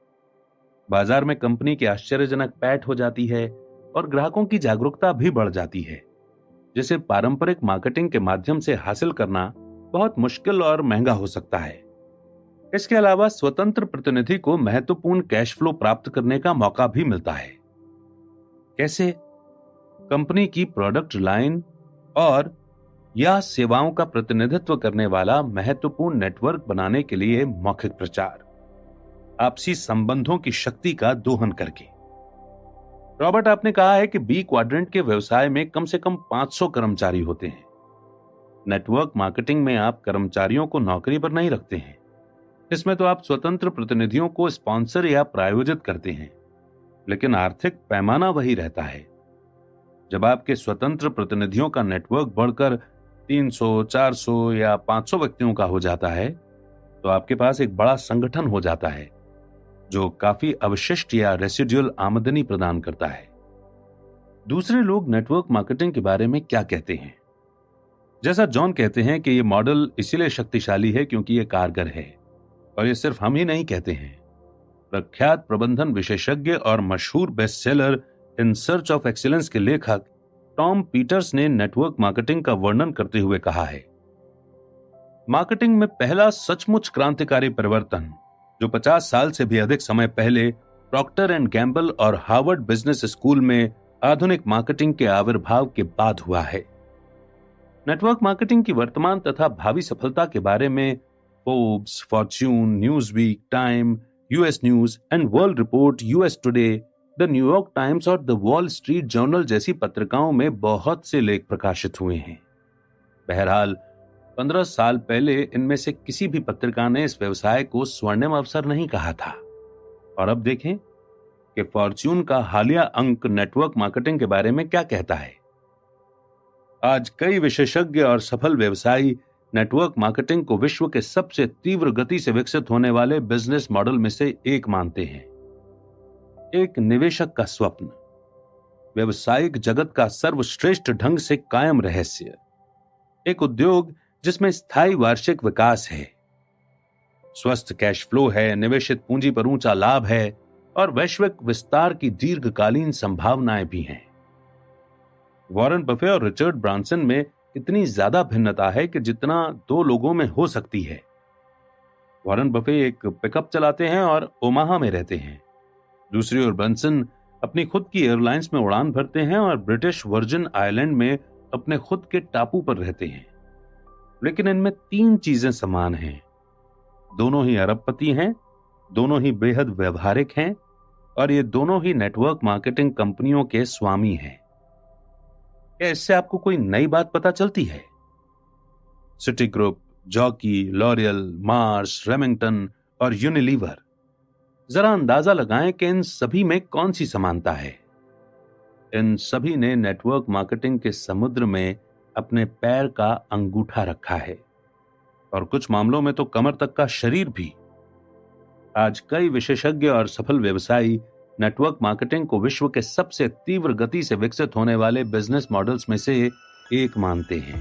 बाजार में कंपनी की आश्चर्यजनक पैठ हो जाती है और ग्राहकों की जागरूकता भी बढ़ जाती है, जिसे पारंपरिक मार्केटिंग के माध्यम से हासिल करना बहुत मुश्किल और महंगा हो सकता है। इसके अलावा स्वतंत्र प्रतिनिधि को महत्वपूर्ण कैश फ्लो प्राप्त करने का मौका भी मिलता है। कैसे? कंपनी की प्रोडक्ट लाइन और या सेवाओं का प्रतिनिधित्व करने वाला महत्वपूर्ण नेटवर्क बनाने के लिए मौखिक प्रचार, आपसी संबंधों की शक्ति का दोहन करके। रॉबर्ट, आपने कहा है कि बी क्वाड्रेंट के व्यवसाय में कम से कम 500 कर्मचारी होते हैं। नेटवर्क मार्केटिंग में आप कर्मचारियों को नौकरी पर नहीं रखते हैं। इसमें तो आप स्वतंत्र प्रतिनिधियों को स्पॉन्सर या प्रायोजित करते हैं, लेकिन आर्थिक पैमाना वही रहता है। जब आपके स्वतंत्र प्रतिनिधियों का नेटवर्क बढ़कर 300, 400 या 500 व्यक्तियों का हो जाता है, तो आपके पास एक बड़ा संगठन हो जाता है जो काफी अवशिष्ट या रेसिडुअल आमदनी प्रदान करता है। दूसरे लोग नेटवर्क मार्केटिंग के बारे में क्या कहते हैं? जैसा जॉन कहते हैं कि यह मॉडल इसीलिए शक्तिशाली है क्योंकि यह कारगर है, और यह सिर्फ हम ही नहीं कहते हैं। प्रख्यात प्रबंधन विशेषज्ञ और मशहूर best seller in search of excellence के लेखक टॉम पीटर्स ने नेटवर्क मार्केटिंग का वर्णन करते हुए कहा है, मार्केटिंग में पहला सचमुच क्रांतिकारी परिवर्तन, जो 50 साल से भी अधिक समय पहले प्रॉक्टर एंड गैम्बल और हार्वर्ड बिजनेस स्कूल में आधुनिक मार्केटिंग के आविर्भाव के बाद हुआ है। नेटवर्क मार्केटिंग की वर्तमान तथा भावी सफलता के बारे में Forbes, Fortune, Newsweek, time, US news and world report, US today, the New York times और द वॉल स्ट्रीट जर्नल जैसी पत्रिकाओं में बहुत से लेख प्रकाशित हुए हैं। बहरहाल 15 साल पहले इनमें से किसी भी पत्रिका ने इस व्यवसाय को स्वर्णिम अवसर नहीं कहा था। और अब देखें कि फॉर्च्यून का हालिया अंक नेटवर्क मार्केटिंग के बारे में क्या कहता है। आज कई विशेषज्ञ और सफल व्यवसायी नेटवर्क मार्केटिंग को विश्व के सबसे तीव्र गति से विकसित होने वाले बिजनेस मॉडल में से एक मानते हैं। एक निवेशक का स्वप्न, व्यवसायिक जगत का सर्वश्रेष्ठ ढंग से कायम रहस्य, एक उद्योग जिसमें स्थायी वार्षिक विकास है, स्वस्थ कैश फ्लो है, निवेशित पूंजी पर ऊंचा लाभ है और वैश्विक विस्तार की दीर्घकालीन संभावनाएं भी हैं। वॉरेन बफे और रिचर्ड ब्रांसन में इतनी ज्यादा भिन्नता है कि जितना दो लोगों में हो सकती है। वॉरेन बफे एक पिकअप चलाते हैं और ओमाहा में रहते हैं। दूसरी ओर ब्रांसन अपनी खुद की एयरलाइंस में उड़ान भरते हैं और ब्रिटिश वर्जिन आइलैंड में अपने खुद के टापू पर रहते हैं। लेकिन इनमें 3 चीजें समान हैं। दोनों ही अरबपति हैं, दोनों ही बेहद व्यवहारिक हैं और ये दोनों ही नेटवर्क मार्केटिंग कंपनियों के स्वामी हैं। क्या इससे आपको कोई नई बात पता चलती है? City group, jockey, L'Oréal, Mars, Remington और यूनिलीवर, जरा अंदाजा लगाएं कि इन सभी में कौन सी समानता है। इन सभी ने नेटवर्क मार्केटिंग के समुद्र में अपने पैर का अंगूठा रखा है और कुछ मामलों में तो कमर तक का शरीर भी। आज कई विशेषज्ञ और सफल व्यवसायी नेटवर्क मार्केटिंग को विश्व के सबसे तीव्र गति से विकसित होने वाले बिजनेस मॉडल्स में से एक मानते हैं।